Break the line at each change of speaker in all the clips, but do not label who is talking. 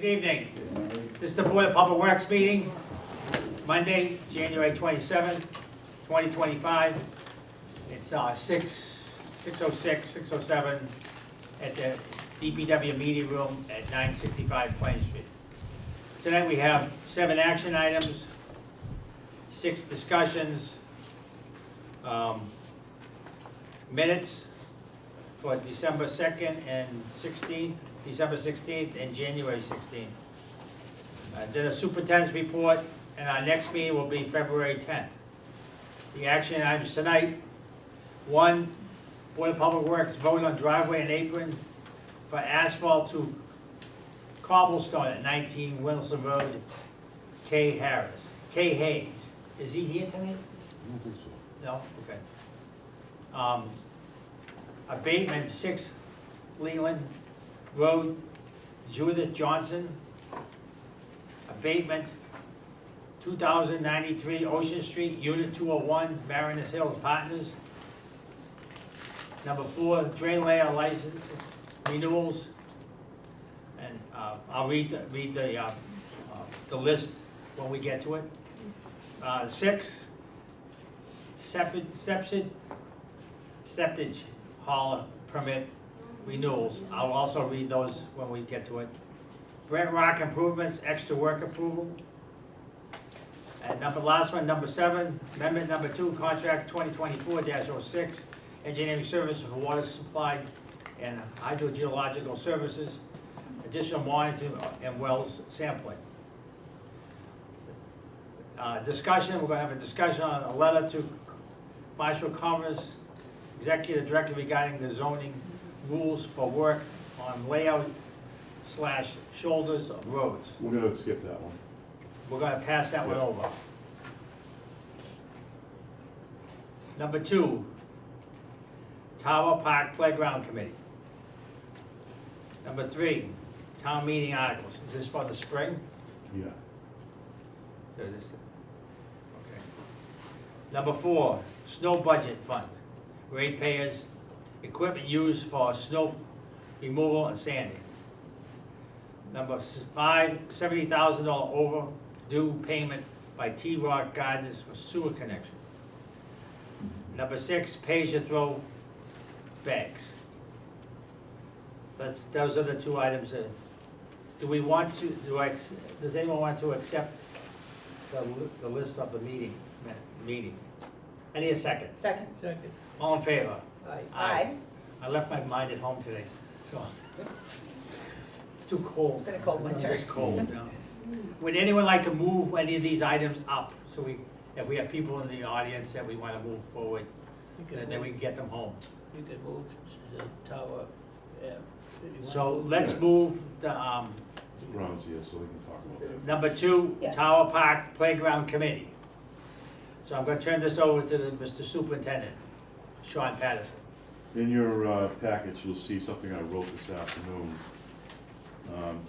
Good evening. This is the Board of Public Works meeting, Monday, January 27th, 2025. It's 6:06, 6:07 at the DPW meeting room at 965 Plain Street. Tonight we have 7 action items, 6 discussions, minutes for December 2nd and 16th, December 16th and January 16th. Then a superintendent's report, and our next meeting will be February 10th. The action items tonight: 1, Board of Public Works vote on driveway and apron for asphalt to cobblestone at 19 Wilson Road, K. Hayes. Is he here tonight?
I don't think so.
No? Okay. Abatement 6 Leland Road, Judith Johnson. Abatement 2093 Ocean Street, Unit 201, Mariners Hills Partners. Number 4, drain layer license renewals. And I'll read the list when we get to it. 6, septic hauler permit renewals. I'll also read those when we get to it. Brent Rock improvements, extra work approval. And last one, number 7, amendment number 2, contract 2024-06, engineering services for water supply and hydrogeological services, additional monitoring and wells sampling. Discussion, we're gonna have a discussion on a letter to Marshfield Commerce Executive Director regarding the zoning rules for work on layout / shoulders of roads.
We're gonna skip that one.
We're gonna pass that one over. Number 2, Tower Park Playground Committee. Number 3, town meeting articles. Is this for the spring?
Yeah.
There it is. Okay. Number 4, snow budget fund. Ratepayers, equipment used for snow removal and sanding. Number 5, $70,000 overdue payment by T-Rock Gardens for sewer connection. Number 6, pay-as-you-throw bags. Those are the 2 items that, do we want to, does anyone want to accept the list of the meeting? I need a second.
Second.
All in favor?
Aye.
I left my mind at home today, so. It's too cold.
It's been a cold winter.
It's cold, yeah. Would anyone like to move any of these items up? So if we have people in the audience that we want to move forward, then we can get them home.
You could move the tower, yeah.
So let's move the,
Brown's here, so we can talk about that.
number 2,
Yeah.
Tower Park Playground Committee. So I'm gonna turn this over to Mr. Superintendent, Sean Patterson.
In your package, you'll see something I wrote this afternoon.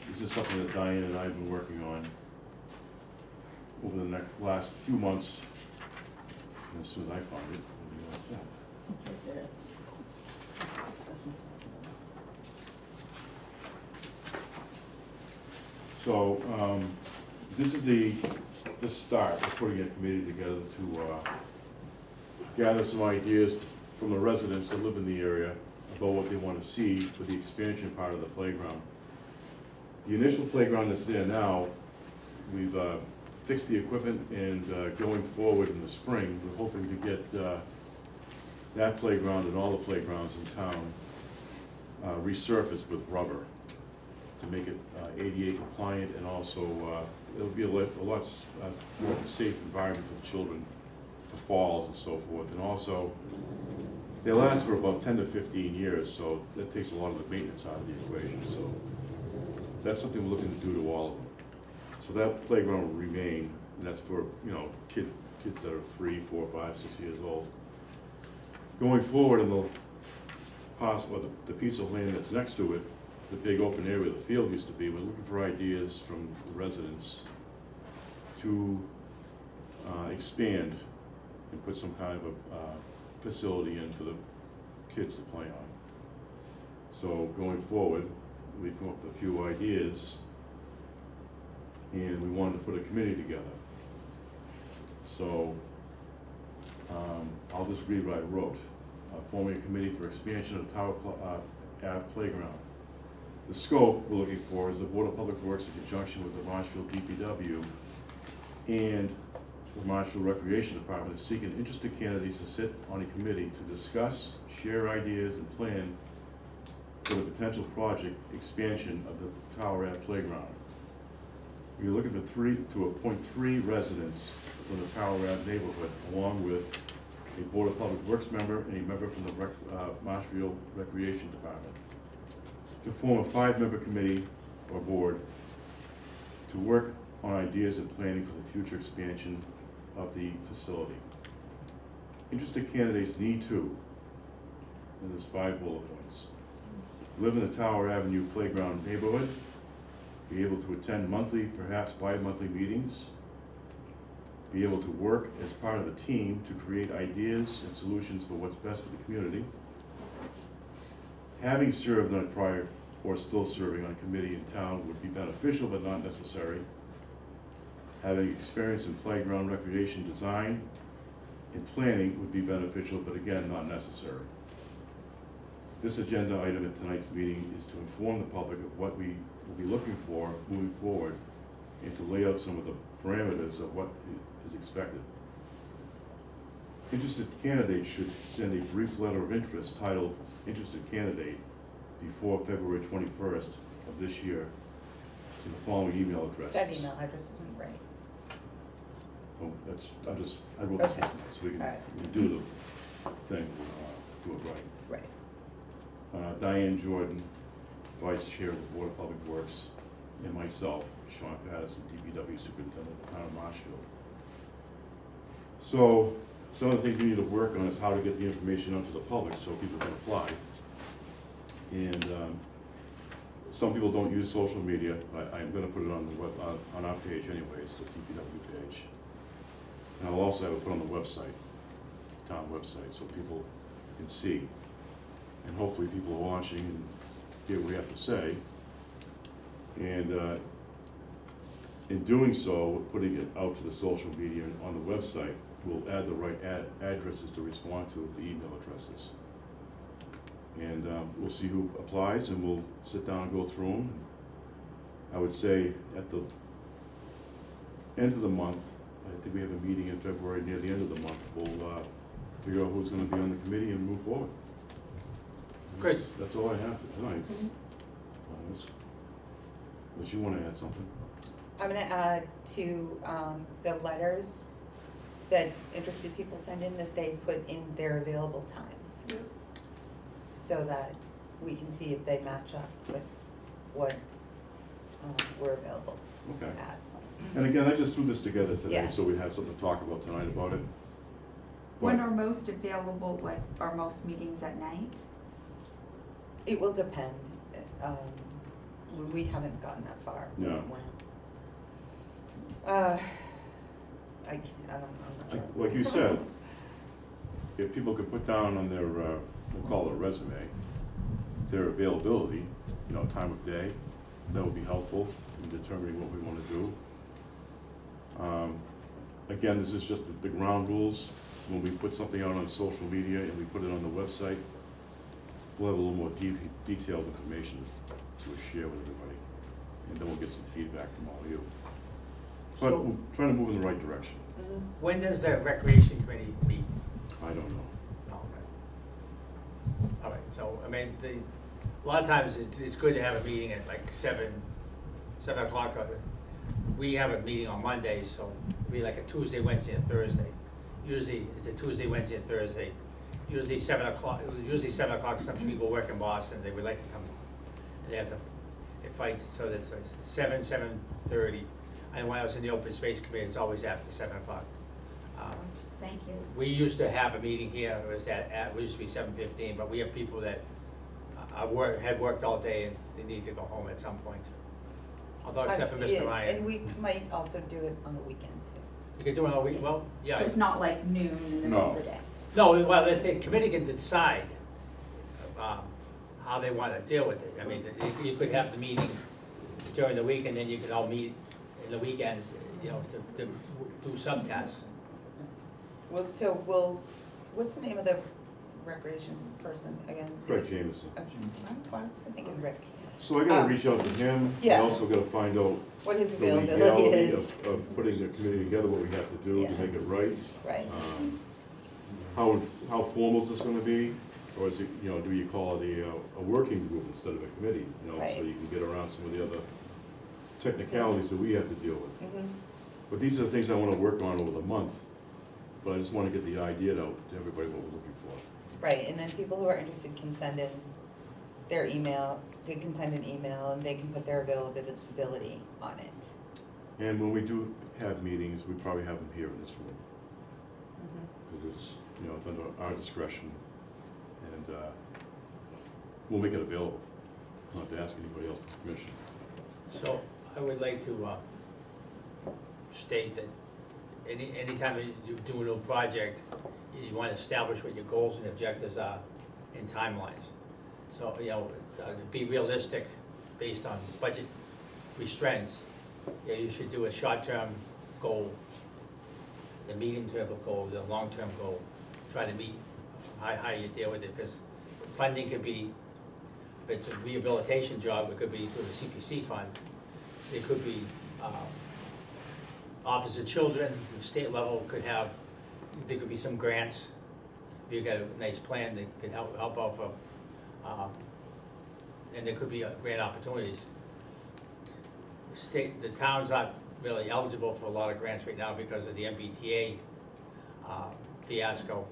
This is something that Diane and I have been working on over the last few months. And as soon as I find it, I'll be all set. So, this is the start of putting a committee together to gather some ideas from the residents that live in the area about what they want to see for the expansion part of the playground. The initial playground that's there now, we've fixed the equipment, and going forward in the spring, we're hoping to get that playground and all the playgrounds in town resurfaced with rubber to make it ADA compliant, and also it'll be a lot more safe environment for the children, for falls and so forth. And also, they last for about 10 to 15 years, so that takes a lot of the maintenance out of the equation. So that's something we're looking to do to all of them. So that playground will remain, and that's for, kids that are 3, 4, 5, 6 years old. Going forward, in the piece of land that's next to it, the big open area the field used to be, we're looking for ideas from the residents to expand and put some kind of a facility in for the kids to play on. So going forward, we've come up with a few ideas and we wanted to put a committee together. So, I'll just read what I wrote. Forming a committee for expansion of Tower Ave Playground. The scope we're looking for is the Board of Public Works in conjunction with the Marshfield DPW and the Marshfield Recreation Department is seeking interested candidates to sit on a committee to discuss, share ideas, and plan for the potential project expansion of the Tower Ave Playground. We're looking to appoint 3 residents from the Tower Ave neighborhood, along with a Board of Public Works member and a member from the Marshfield Recreation Department, to form a 5-member committee or board to work on ideas and planning for the future expansion of the facility. Interested candidates need to, and there's 5 bullet points: live in the Tower Avenue Playground neighborhood, be able to attend monthly, perhaps bi-monthly meetings, be able to work as part of a team to create ideas and solutions for what's best for the community, having served on a prior or still serving on a committee in town would be beneficial but not necessary, having experience in playground recreation design and planning would be beneficial but again not necessary. This agenda item at tonight's meeting is to inform the public of what we will be looking for moving forward and to lay out some of the parameters of what is expected. Interested candidates should send a brief letter of interest titled "Interested Candidate" before February 21st of this year to the following email addresses.
That email address isn't right.
Oh, I wrote this
Okay.
down so we can,
All right.
we can do the thing, do it right.
Right.
Diane Jordan, Vice Chair of the Board of Public Works, and myself, Sean Patterson, DPW Superintendent of the Town of Marshfield. So, some of the things we need to work on is how to get the information out to the public so people can apply. And some people don't use social media. I'm gonna put it on the on our page anyways, the DPW page. And I'll also have it put on the website, town website, so people can see. And hopefully people are watching and hear what we have to say. And in doing so, putting it out to the social media and on the website, we'll add the right addresses to respond to, the email addresses. And we'll see who applies and we'll sit down and go through them. I would say at the end of the month, I think we have a meeting in February, near the end of the month, we'll figure out who's gonna be on the committee and move forward.
Great.
That's all I have for tonight. Unless you wanna add something?
I'm gonna add to the letters that interested people send in, that they put in their available times.
Yeah.
So that we can see if they match up with what we're available
Okay.
at.
And again, I just threw this together today,
Yeah.
so we had something to talk about tonight about it.
When
But-
are most available, like, are most meetings at night?
It will depend. We haven't gotten that far.
Yeah.
I don't know.
Like you said, if people could put down on their, we'll call it a resume, their availability, time of day, that would be helpful in determining what we want to do. Again, this is just the ground rules. When we put something out on social media and we put it on the website, we'll have a little more detailed information to share with everybody. And then we'll get some feedback from all of you. But
So-
we're trying to move in the right direction.
Mhm.
When does the recreation committee meet?
I don't know.
Oh, okay. All right, so, I mean, a lot of times it's good to have a meeting at like 7 o'clock. We have a meeting on Mondays, so it'll be like a Tuesday, Wednesday, and Thursday. Usually, it's a Tuesday, Wednesday, and Thursday. Usually 7 o'clock, some people work in Boston, they would like to come. And they have to, it fights, so that's like 7:30. And when I was in the open space committee, it's always after 7 o'clock.
Thank you.
We used to have a meeting here, it was it used to be 7:15, but we have people that had worked all day and they need to go home at some point. Although except for
Yeah,
Mr. Ryan.
And we might also do it on the weekend too.
You can do it all week, well, yeah.
So it's not like noon in the middle of the day?
No, well, if the committee can decide how they want to deal with it. I mean, you could have the meeting during the week and then you could all meet in the weekends, you know, to do some tests.
Well, what's the name of the recreation person again?
Craig Jameson.
I'm thinking Rick.
So I gotta reach out to him, I
Yeah.
also gotta find out
What his
the
availability
legality
is.
of putting the committee together, what we have to do to
Yeah.
make it right.
Right.
How formal is this gonna be? Or is it, you know, do you call it a working group instead of a committee? You know,
Right.
so you can get around some of the other technicalities that we have to deal with.
Mhm.
But these are the things I wanna work on over the month, but I just wanna get the idea out to everybody what we're looking for.
Right, and then people who are interested can send in their email, they can send an email and they can put their availability on it.
And when we do have meetings, we probably have them here in this room,
Mhm.
because it's, you know, it's under our discretion, and we'll make it available. Not have to ask anybody else for permission.
So I would like to state that anytime you do a new project, you want to establish what your goals and objectives are in timelines. So, you know, be realistic based on budget restraints. Yeah, you should do a short-term goal, the medium-term goal, the long-term goal. Try to meet how you deal with it, because funding could be, if it's a rehabilitation job, it could be through the CPC fund. It could be Office of Children, the state level could have, there could be some grants. If you got a nice plan that could help out for, and there could be grant opportunities. The town's not really eligible for a lot of grants right now because of the MBTA fiasco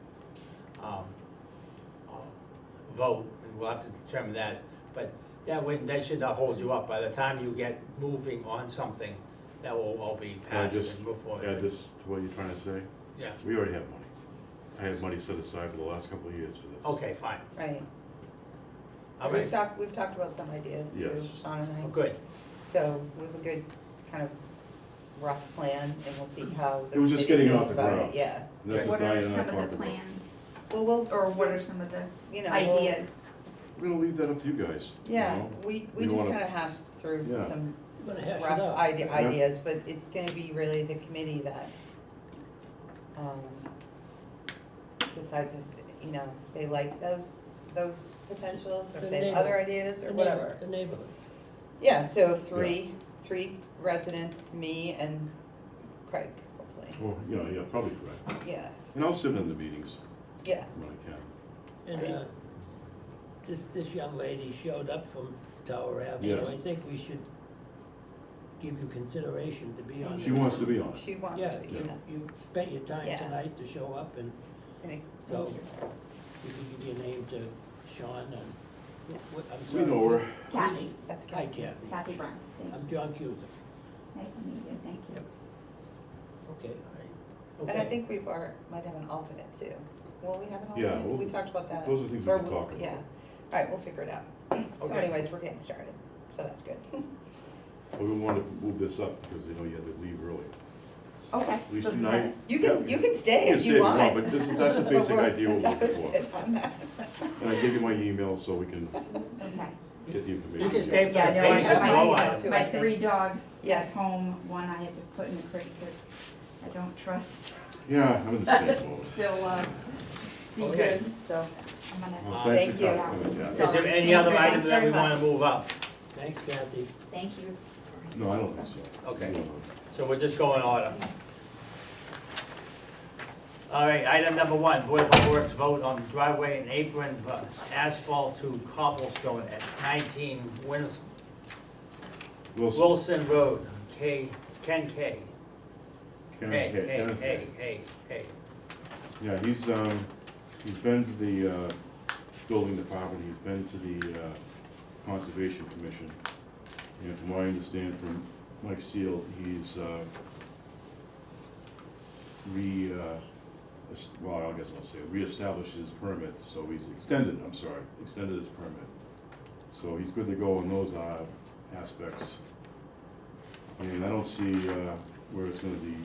vote, and we'll have to determine that. But that should not hold you up. By the time you get moving on something, that will all be
Can I
passed
just
and move forward.
add this to what you're trying to say?
Yeah,
We already have money. I have money set aside for the last couple of years for this.
okay, fine.
Right.
All
We've
right,
talked about some ideas too,
Yes.
Sean and I.
oh, good.
So we have a good kind of rough plan and we'll see how the
It was just
committee
getting
feels
off the
about it,
ground.
yeah.
And that's
What
what
are
Diane
some
and I
of the
talked about.
plans,
Well,
or what are some of the
you know,
ideas?
We're gonna leave that up to you guys. you
Yeah,
know?
we
You
just
wanna-
kind of hashed through
Yeah.
some
We're gonna hash it
rough
out.
ideas, but it's gonna be really the committee that decides if, you know, they like those potentials, or if they have other ideas, or whatever.
The neighborhood.
Yeah, so three residents, me and Craig, hopefully.
Well, you know, yeah, probably correct.
Yeah,
And I'll sit in the meetings
yeah,
when I can.
And this young lady showed up from Tower Ave, so
Yes.
I think we should give you consideration to be on
She
it.
wants to be on it.
she wants
Yeah,
to be,
you spent your time
Yeah.
tonight to show up, and
and
so
thank you.
you can give your name to Sean and,
Yeah.
I'm
We
sorry.
know her.
Kathy,
That's
Hi
good.
Kathy,
Kathy Brown, thank
I'm John Cusack.
Nice to meet you, thank you.
Yep. Okay.
And I
Okay.
think might have an alternate too. Will we have an
Yeah,
alternate?
we'll-
We talked about that.
Those are things we
Or
can talk about.
Yeah, all right, we'll figure it out. So
Okay.
anyways, we're getting started, so that's good.
But we want to move this up because they know you had to leave early.
Okay.
At least
so does
tonight.
You can stay if
stay
you want.
But that's a basic idea we're
That
looking
was
for.
it on that.
And I gave you my email so we can
that- Okay.
get the information.
You can stay for the
Yeah, no, I
patient
have my
blow
email
item.
too.
My
I think.
3 dogs
Yeah.
at home, one I had to put in the crate because I don't trust
Yeah, I'm in the same boat.
they'll be
Okay.
good, so I'm
Well,
gonna,
thanks
Thank
for
you.
coming, Kathy.
Is there
Sorry.
any
Thank
other
you.
items that we
Thanks very
want to
much.
move up?
Thanks Kathy.
thank you.
No, I don't think so.
Okay.
No.
So we'll just go in order. All right, item number 1, Board of Public Works vote on driveway and apron for asphalt to cobblestone at 19 Wilson Road, Ken K. Hey,
Kenneth.
hey.
Yeah, he's been to the building department, he's been to the Conservation Commission. And from what I understand from Mike Steele, he's well, I guess I'll say reestablished his permit, so he's extended his permit. So he's good to go in those aspects. I mean, I don't see where it's gonna be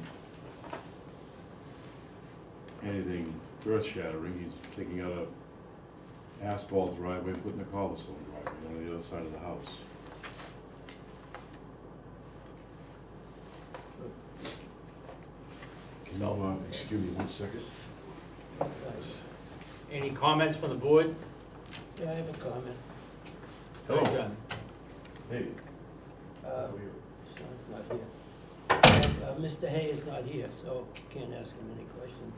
anything earth-shattering. He's taking out a asphalt driveway, and putting a cobblestone driveway on the other side of the house. No, excuse me 1 second.
Any comments from the board?
Yeah, I have a comment.
Hello.
John?
Hey.
Sean's not here. Mr. Hay is not here, so can't ask him any questions.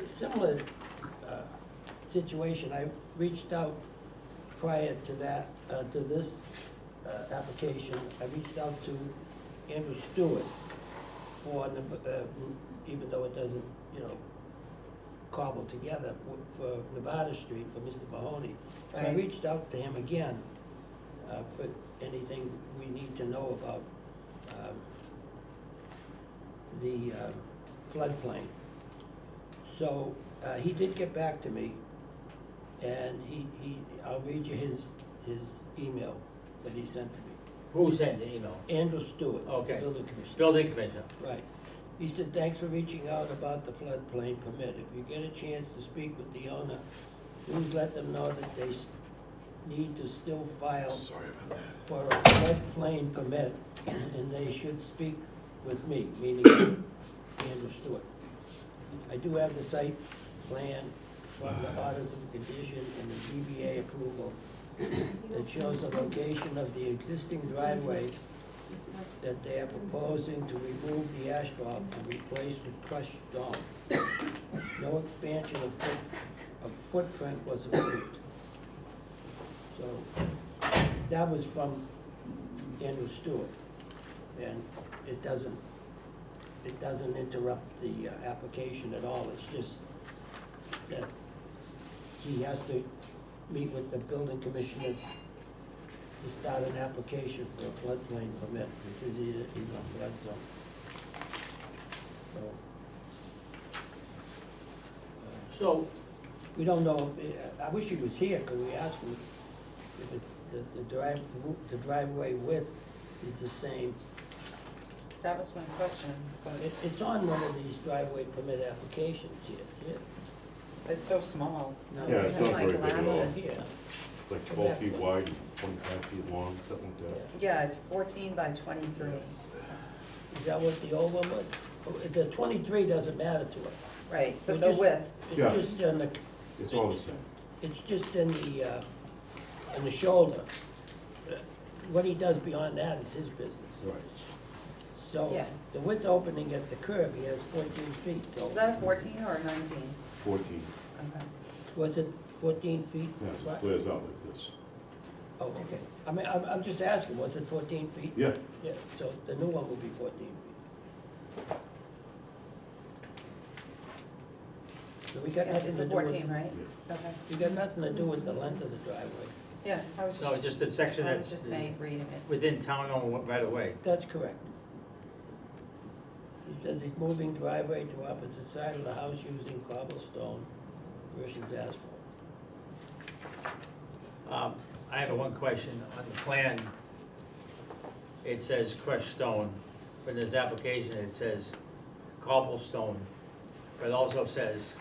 Similar situation, I reached out prior to that, to this application. I reached out to Andrew Stewart for, even though it doesn't, cobble together, for Nevada Street, for Mr. Mahoney. So I
Right.
reached out to him again for anything we need to know about the floodplain. So he did get back to me, and I'll read you his email that he sent to me.
Who sent the email?
Andrew Stewart,
Okay.
Building Commissioner.
Building commissioner.
Right. He said, thanks for reaching out about the floodplain permit. If you get a chance to speak with the owner, please let them know that they need to still file
Sorry about that.
for a floodplain permit, and they should speak with me, meaning Andrew Stewart. I do have the site plan from the orders of condition and the DBA approval that shows the location of the existing driveway that they are proposing to remove the asphalt and replace with crushed stone. No expansion of footprint was approved. So that was from Andrew Stewart, and it doesn't interrupt the application at all. It's just that he has to meet with the building commissioner to start an application for a floodplain permit, because he's in a flood zone. So,
So,
we don't know, I wish he was here, could we ask him if it's, the driveway width is the same?
That was my question, but
It's on one of these driveway permit applications here, see it?
it's so small.
No,
Yeah, it's
not
it's
very big at all.
here.
It's like 12 feet wide and 25 feet long, something like that.
Yeah, it's 14 by 23.
Is that what the old one was? The 23 doesn't matter to us.
Right, but
We're
the
just-
width,
Yeah.
It's just in the,
It's all the same.
it's just in the shoulder. What he does beyond that is his business.
Right.
So,
Yeah.
the width opening at the curb, he has 14 feet, so.
is that a 14 or a 19?
14.
Okay.
Was it 14 feet?
Yeah, so
Right.
it flares out like this.
Oh, okay. I mean, I'm just asking, was it 14 feet?
Yeah.
Yeah, so the new one will be 14 feet. So we got
Yeah,
nothing
it's
to
a
do with.
14, right?
Yes.
Okay.
We got nothing to do with the length of the driveway.
Yeah, I was
no, just the section
I was
that's
just saying, reading it.
within town-owned right away.
That's correct. He says he's moving driveway to opposite side of the house using cobblestone versus asphalt.
I have one question. On the plan, it says crushed stone, but in this application, it says cobblestone, but it also says,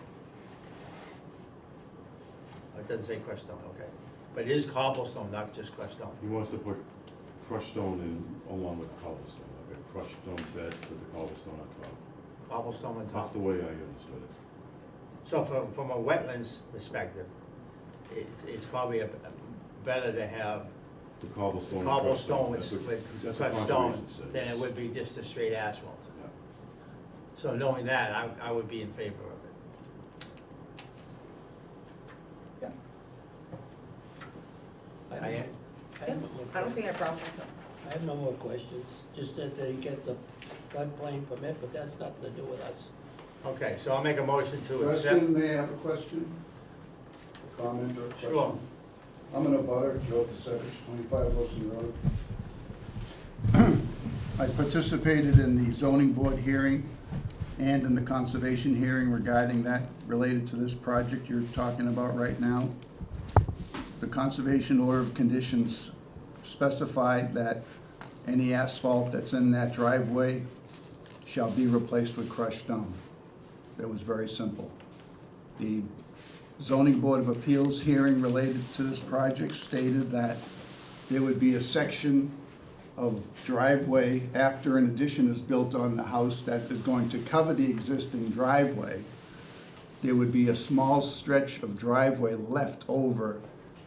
it doesn't say crushed stone, okay. But it is cobblestone, not just crushed stone.
He wants to put crushed stone in along with cobblestone, like a crushed stone bed with the cobblestone on top.
Cobblestone on
That's
top.
the way I understood it.
So from a wetlands perspective, it's probably better to have
The cobblestone. and crushed
cobblestone
stone,
with
that's what- that's
crushed
what
stone
conservation said,
than it
yes.
would be just a straight asphalt.
Yeah.
So knowing that, I would be in favor of it.
I
I am.
have no more
I don't see
questions.
a problem with it.
I have no more questions, just that he gets a floodplain permit, but that's nothing to do with us.
Okay, so I'll make a motion to accept.
Question, may I have a question? A comment or a question?
Sure.
I'm in a butter, Joe Pasevich, 25 Wilson Road. I participated in the zoning board hearing and in the conservation hearing regarding that, related to this project you're talking about right now. The conservation order of conditions specified that any asphalt that's in that driveway shall be replaced with crushed stone. That was very simple. The zoning board of appeals hearing related to this project stated that there would be a section of driveway after an addition is built on the house that is going to cover the existing driveway. There would be a small stretch of driveway left over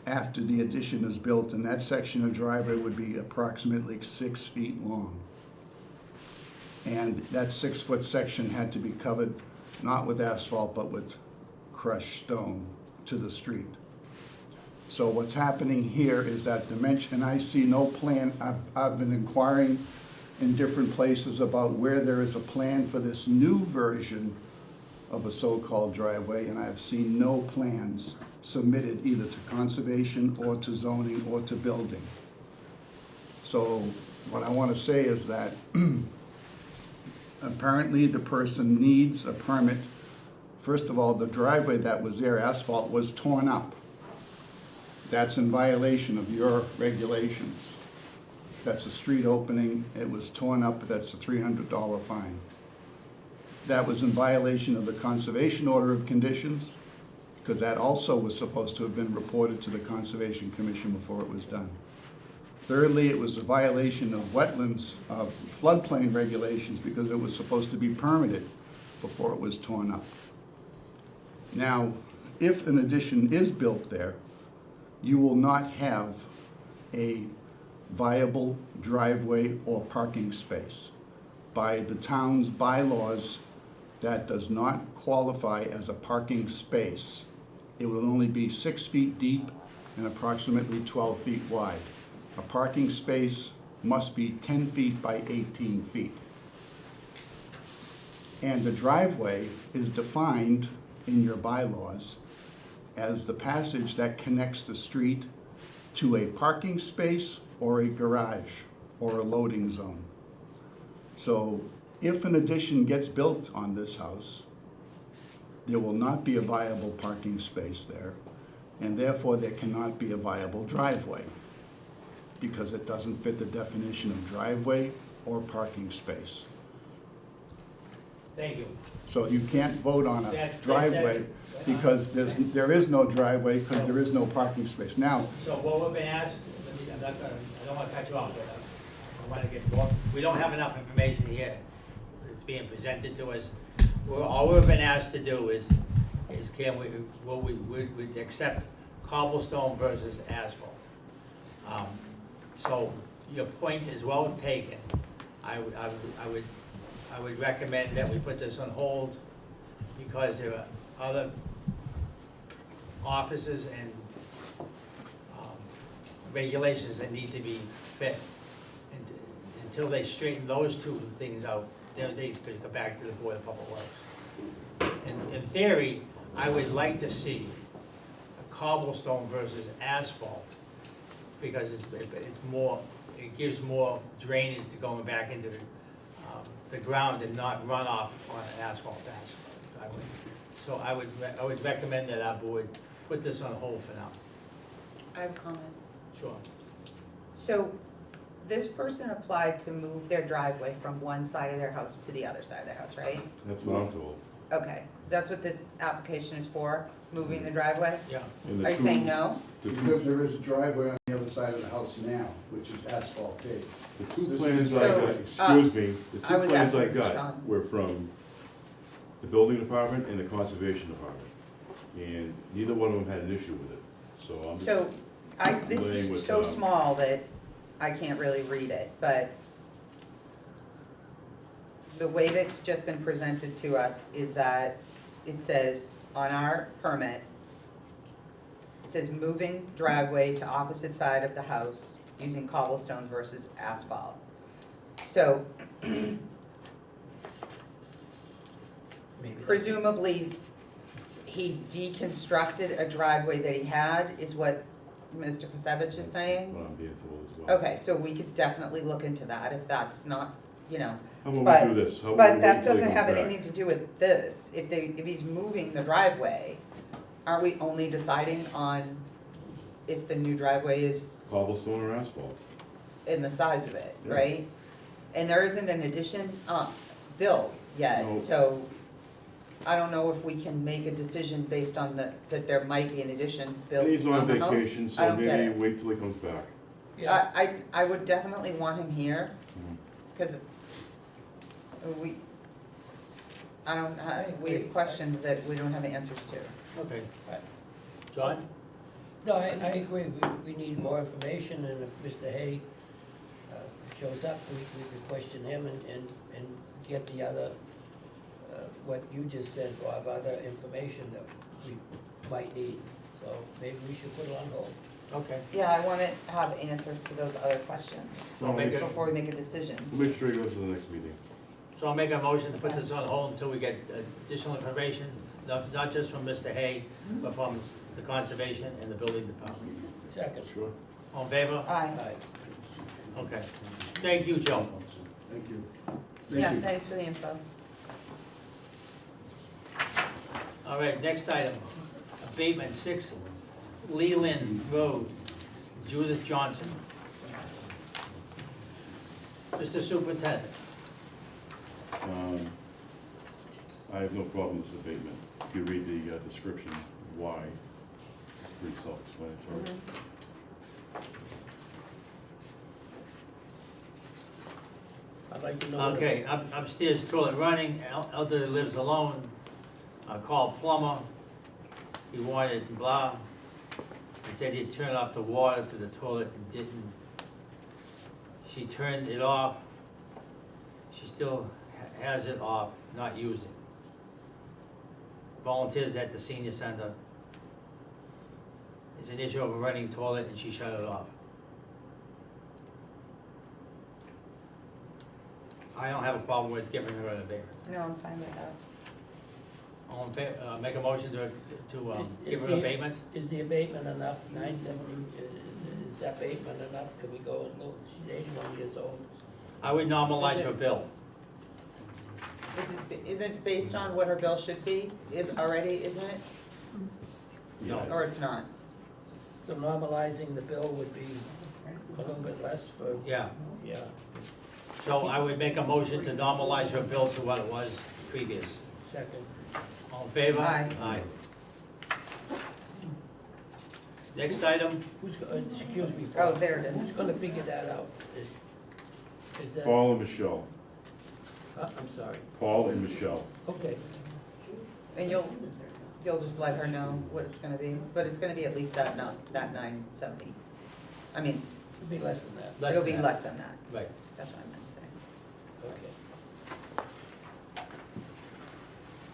after the addition is built, and that section of driveway would be approximately 6 feet long. And that 6-foot section had to be covered not with asphalt, but with crushed stone to the street. So what's happening here is that dimension, and I see no plan, I've been inquiring in different places about where there is a plan for this new version of a so-called driveway, and I've seen no plans submitted either to conservation or to zoning or to building. So what I want to say is that apparently the person needs a permit. First of all, the driveway that was there, asphalt, was torn up. That's in violation of your regulations. That's a street opening, it was torn up, that's a $300 fine. That was in violation of the conservation order of conditions, because that also was supposed to have been reported to the Conservation Commission before it was done. Thirdly, it was a violation of wetlands, of floodplain regulations, because it was supposed to be permitted before it was torn up. Now, if an addition is built there, you will not have a viable driveway or parking space. By the town's bylaws, that does not qualify as a parking space. It will only be 6 feet deep and approximately 12 feet wide. A parking space must be 10 feet by 18 feet. And the driveway is defined in your bylaws as the passage that connects the street to a parking space or a garage or a loading zone. So if an addition gets built on this house, there will not be a viable parking space there, and therefore there cannot be a viable driveway, because it doesn't fit the definition of driveway or parking space.
Thank you.
So you can't vote on a
That-
driveway because there is no driveway, because there is no parking space. Now,
So what we've been asked, I don't want to cut you off, but I want to get more, we don't have enough information here. It's being presented to us. All we've been asked to do is can we, we'd accept cobblestone versus asphalt. So your point is well taken. I would recommend that we put this on hold because there are other offices and regulations that need to be fit. And until they straighten those two things out, they could go back to the Board of Public Works. In theory, I would like to see a cobblestone versus asphalt because it's more, it gives more drainage to going back into the ground and not run off on an asphalt. So I would recommend that our board put this on hold for now.
I have a comment.
Sure.
So this person applied to move their driveway from one side of their house to the other side of their house, right?
That's what I'm told.
Okay, that's what this application is for, moving the driveway?
Yeah.
And the
Are you
two-
saying no?
The
because
two,
there is a driveway on the other side of the house now, which is asphalt paved.
the two
This
plans
is-
I got,
So,
excuse me, the
I
two
was
plans I
asking
got
John.
were from the building department and the conservation department. And neither one of them had an issue with it, so I'm.
So, this
Laying
is
with,
so small that I can't really read it, but the way that's just been presented to us is that it says on our permit, it says moving driveway to opposite side of the house using cobblestone versus asphalt. So
Maybe that's-
presumably, he deconstructed a driveway that he had, is what Mr. Pasevich is saying?
What I'm being told as well.
Okay, so we could definitely look into that if that's not,
How about
but-
we do this? How about we
but
wait
that
till he
doesn't
comes
have
back?
anything to do with this. If he's moving the driveway, aren't we only deciding on if the new driveway is
Cobblestone or asphalt?
in the size of it,
Yeah.
right? And there isn't an addition, built yet,
No.
so I don't know if we can make a decision based on that there might be an addition built
And he's on
on the house.
vacation,
I
so
don't get
maybe
it.
wait till he comes back.
Yeah,
I would definitely want him here,
Mhm.
because we, we have questions that we don't have answers to.
Okay.
Right.
John?
no, I agree, we need more information, and if Mr. Hay shows up, we could question him and get the other, what you just said, Bob, other information that we might need. So maybe we should put it on hold.
Okay.
Yeah, I wanna have answers to those other questions
So I'll make a,
before we make a decision.
We'll make sure he goes to the next meeting.
so I'll make a motion to put this on hold until we get additional information, not just from Mr. Hay, but from the conservation and the building department.
Second.
Sure.
All in favor?
Aye.
Aye.
Okay. Thank you, Joe.
Thank you.
Yeah, thanks for the info.
All right, next item, abatement 6 Leland Road, Judith Johnson. Mr. Superintendent.
I have no problem with this abatement. If you read the description, why, it's pretty self-explanatory.
I'd like to know. what-
Okay, upstairs toilet running, elderly lives alone, called plumber, he wanted blah. He said he'd turn off the water to the toilet and didn't. She turned it off, she still has it off, not using. Volunteers at the senior center. It's an issue of a running toilet and she shut it off. I don't have a problem with giving her an abatement.
No, I'm fine with that.
All in favor, make a motion to give her
Is
an
the-
abatement?
Is the abatement enough, 970, is that abatement enough? Can we go and go, she's 81 years old.
I would normalize her bill.
Is it based on what her bill should be, isn't it?
No.
Or it's not?
So normalizing the bill would be a little bit less for,
Yeah,
yeah.
so I would make a motion to normalize her bill to what it was previous.
Second.
All in favor?
Aye.
Aye. Next item,
Excuse me.
Oh, there it
Who's
is.
gonna figure that out? Is that,
Paul and Michelle,
I'm sorry,
Paul and Michelle.
okay.
And you'll just let her know what it's gonna be, but it's gonna be at least that 970. I mean,
It'd be less than that,
less
it'll
than
be
that.
less than that,
Right,
that's what I meant to
okay.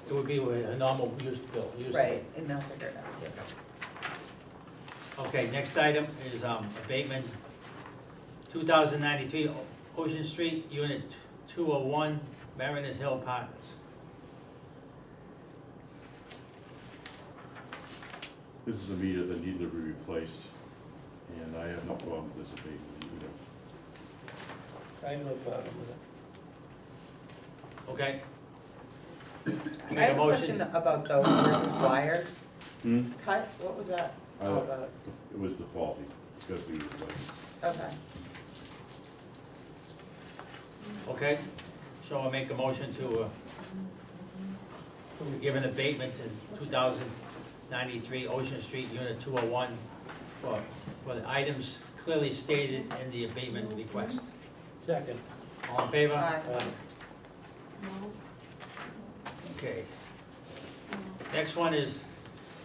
it would be a normal used bill,
say.
used
Right, and they'll figure it out.
Okay, next item is abatement 2093 Ocean Street, Unit 201, Mariners Hill Partners.
This is a meter that needed to be replaced, and I have no problem with this abatement either.
I have no problem with it.
Okay?
I
Make a
have a
motion.
question about the wires
Hmm?
cut, what was that all about?
It was the faulty, it's got to be replaced.
Okay,
Okay, so I'll make a motion to give an abatement to 2093 Ocean Street, Unit 201, for the items clearly stated in the abatement request.
Second.
All in favor?
Aye.
Okay. Next one is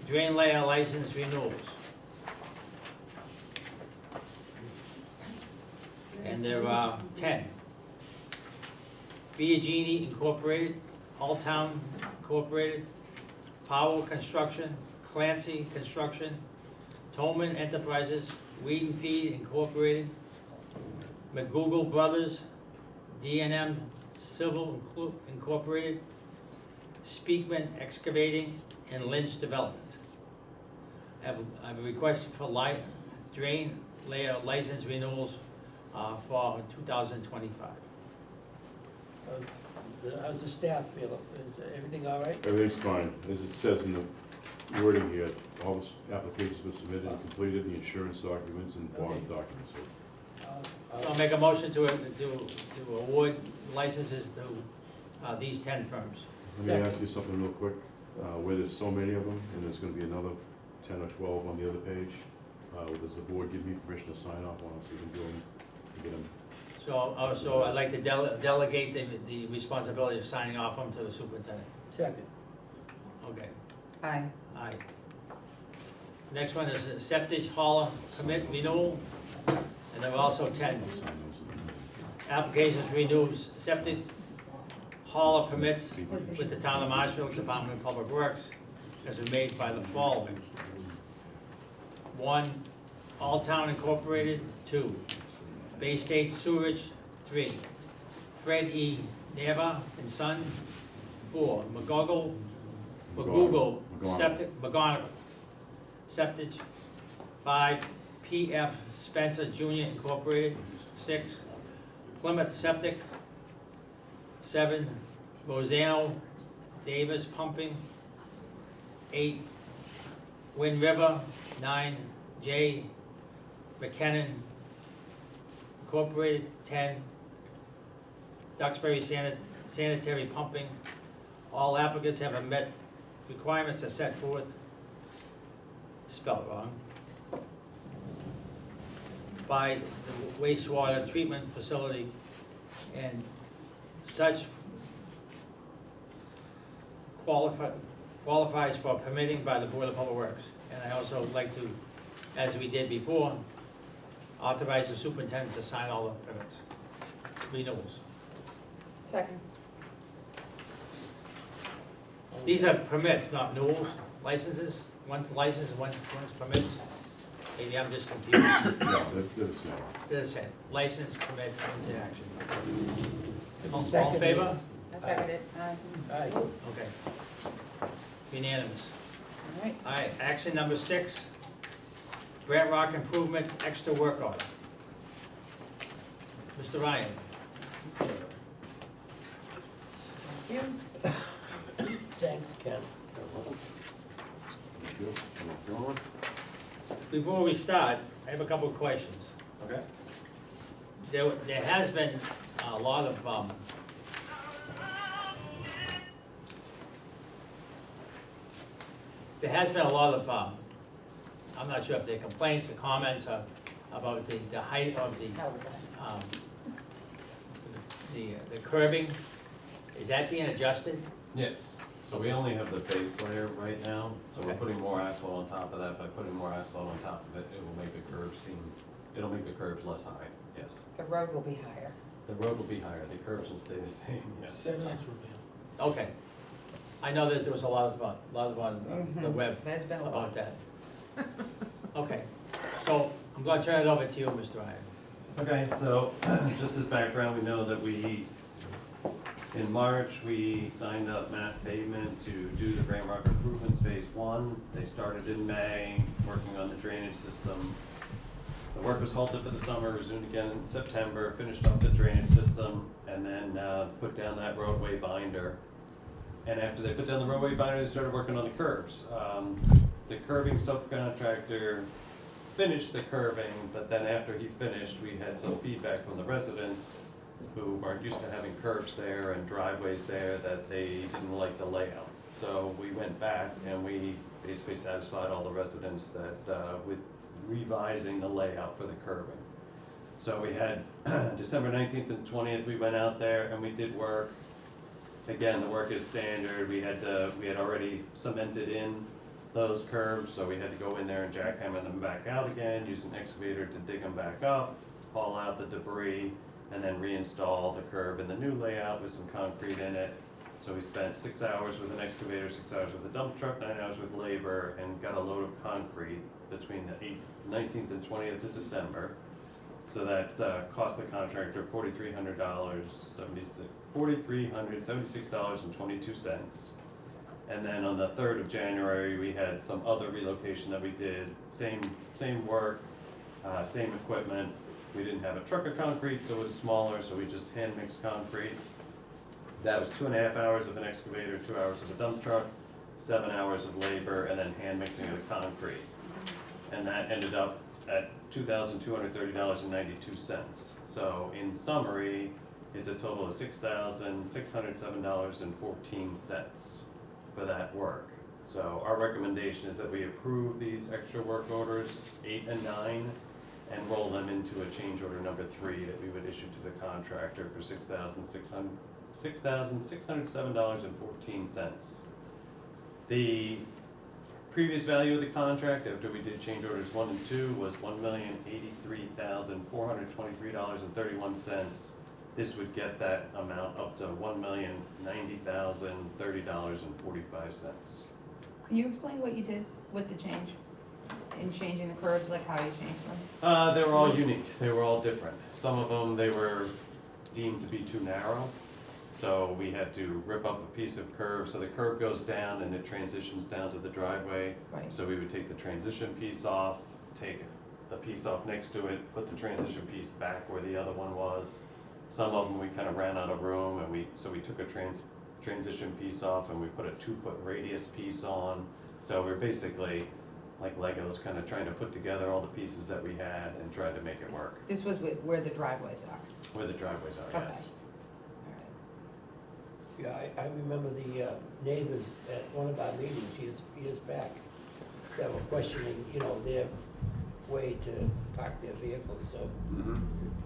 drain layer license renewals. And there are 10. Biagini Incorporated, Alltown Incorporated, Powell Construction, Clancy Construction, Tolman Enterprises, Weed and Feed Incorporated, McGougal Brothers, D&M Civil Incorporated, Speakman Excavating, and Lynch Development. I have a request for drain layer license renewals for 2025.
How's the staff feel? Is everything all right?
Everything's fine, as it says in the wording here, all the applications were submitted and completed, the insurance documents and bond
Okay.
documents. So
So I'll make a motion to award licenses to these 10 firms.
let me ask you something real quick, where there's so many of them, and there's gonna be another 10 or 12 on the other page, does the board give me permission to sign off on them, so we can do them, to get them?
So I'd like to delegate the responsibility of signing off them to the superintendent.
Second.
Okay,
Aye.
aye. Next one is septic hauler permit renewal, and there are also 10
I'll sign those.
applications renews septic hauler permits with the town of Marshfield Department of Public Works as are made by the following. 1, All Town Incorporated. 2, Bay State Sewerage. 3, Fred E. Neva and Son. 4, McGonagall Septic, McGonagall Septic. 5, P.F. Spencer Jr. Incorporated. 6, Plymouth Septic. 7, Rosano Davis Pumping. 8, Wind River. 9, J. McKinnon Incorporated. 10, Duxbury Sanitary Pumping. All applicants have met requirements are set forth, spelled wrong, by the wastewater treatment facility, and such qualifies for permitting by the Board of Public Works. And I also would like to, as we did before, authorize the superintendent to sign all the permits, renewals.
Second.
These are permits, not renewals, licenses. One's license and one's permits. Maybe I'm just confused.
Yeah, they're the same.
They're the same. License, permit, into action. All in
Second.
favor?
I second it. Aye.
Aye.
Okay. Unanimous.
All right.
All right, action number 6, Grant Rock Improvements, extra work order. Mr. Ryan,
Thank you.
Thanks, Ken.
Thank you.
before we start, I have a couple of questions.
Okay.
There has been a lot of, I'm not sure if they're complaints or comments about the height of the curbing. Is that being adjusted?
Yes, so we only have the base layer right now, so we're
Okay.
putting more asphalt on top of that. By putting more asphalt on top of it, it will make the curbs it'll make the curbs less high, yes.
The road will be higher.
The road will be higher, the curbs will stay the same, yes.
7 inch
Okay. I know that there was a lot on the web
There's been a lot.
about that. Okay, so I'm gonna turn it over to you, Mr. Ryan.
Okay, so just as background, we know that in March, we signed up Mass Pavement to do the Grand Rock Improvements Phase 1. They started in May, working on the drainage system. The work was halted for the summer, resumed again in September, finished up the drainage system, and then put down that roadway binder. And after they put down the roadway binder, they started working on the curbs. The curbing subcontractor finished the curbing, but then after he finished, we had some feedback from the residents who weren't used to having curbs there and driveways there, that they didn't like the layout. So we went back and we basically satisfied all the residents that with revising the layout for the curbing. So we had December 19th and 20th, we went out there and we did work. Again, the work is standard. We had already cemented in those curbs, so we had to go in there and jackhammer them back out again, use an excavator to dig them back up, haul out the debris, and then reinstall the curb in the new layout with some concrete in it. So we spent 6 hours with an excavator, 6 hours with a dump truck, 9 hours with labor, and got a load of concrete between the 19th and 20th of December. So that cost the contractor $4,376.22. And then on the 3rd of January, we had some other relocation that we did, same work, same equipment. We didn't have a truck of concrete, so it was smaller, so we just hand mixed concrete. That was 2.5 hours of an excavator, 2 hours of a dump truck, 7 hours of labor, and then hand mixing of the concrete. And that ended up at $2,230.92. So in summary, it's a total of $6,607.14 for that work. So our recommendation is that we approve these extra work orders, 8 and 9, and roll them into a change order number 3 that we would issue to the contractor for $6,607.14. The previous value of the contract, after we did change orders 1 and 2, was $1,083,423.31. This would get that amount up to $1,090,030.45.
Can you explain what you did with the change, in changing the curbs, like how you changed them?
They were all unique, they were all different. Some of them, they were deemed to be too narrow, so we had to rip up a piece of curb, so the curb goes down and it transitions down to the driveway.
Right.
So we would take the transition piece off, take the piece off next to it, put the transition piece back where the other one was. Some of them, we kind of ran out of room, and we took a transition piece off and we put a 2-foot radius piece on. So we're basically, like Legos, kind of trying to put together all the pieces that we had and try to make it work.
This was where the driveways are.
Where the driveways are,
Okay.
yes.
Yeah, I remember the neighbors at one of our meetings years back that were questioning, their way to park their vehicles, so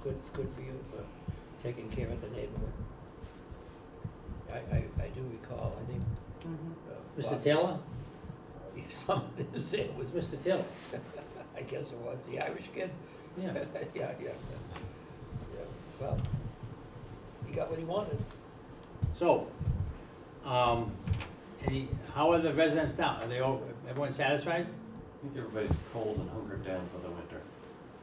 good for you for taking care of the neighborhood. I do recall, I think.
Mr.
Bob-
Taylor?
Somebody said it was,
Mr. Taylor?
I guess it was, the Irish kid?
Yeah.
Yeah. Well, he got what he wanted.
So, how are the residents down? Are they all, everyone satisfied?
I think everybody's cold and hunkered down for the winter.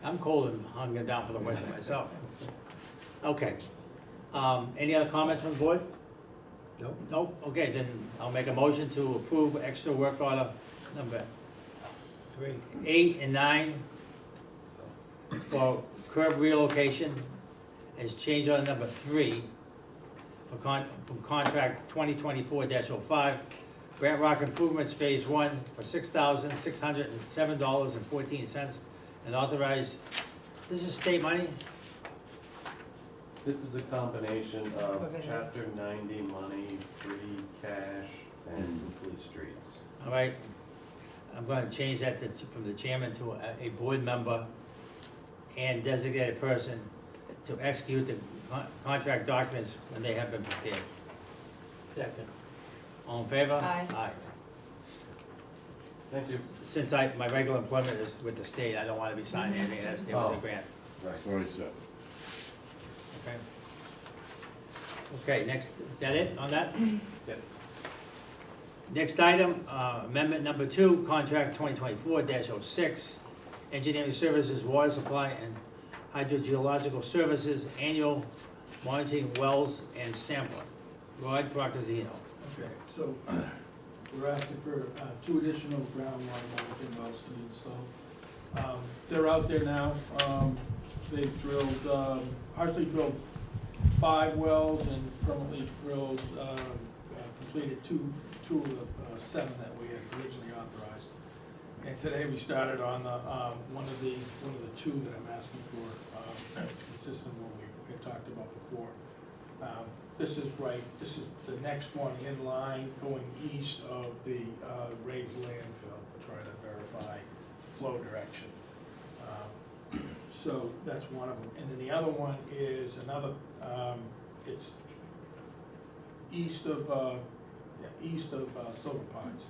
I'm cold and hungry down for the winter myself. Okay. Any other comments from the board?
Nope.
Nope, okay, then I'll make a motion to approve extra work order number 8 and 9 for curb relocation as change order number 3 from contract 2024-05, Grant Rock Improvements Phase 1 for $6,607.14 and authorize, this is state money?
This is a combination of
Of it is.
chapter 90 money, free cash, and complete streets.
All right, I'm gonna change that from the chairman to a board member and designated person to execute the contract documents when they have been prepared.
Second.
All in favor?
Aye.
Aye.
Thank you.
Since my regular employment is with the state, I don't wanna be signing anything that's dealing with the grant,
Right.
Already said.
okay? Okay, next, is that it on that?
Yes.
Next item, amendment number 2, contract 2024-06, engineering services, water supply, and hydrogeological services, annual monitoring wells and sampling. Rod Procazino.
Okay, so we're asking for 2 additional groundwater monitoring wells to be installed. They're out there now. They've drilled, partially drilled 5 wells and permanently drilled, completed two of the 7 that we had originally authorized. And today we started on the, one of the 2 that I'm asking for. It's consistent with what we had talked about before. This is the next one in line going east of the raised landfill to try to verify flow direction. So that's one of them. And then the other one is another, it's east of Silver Pines,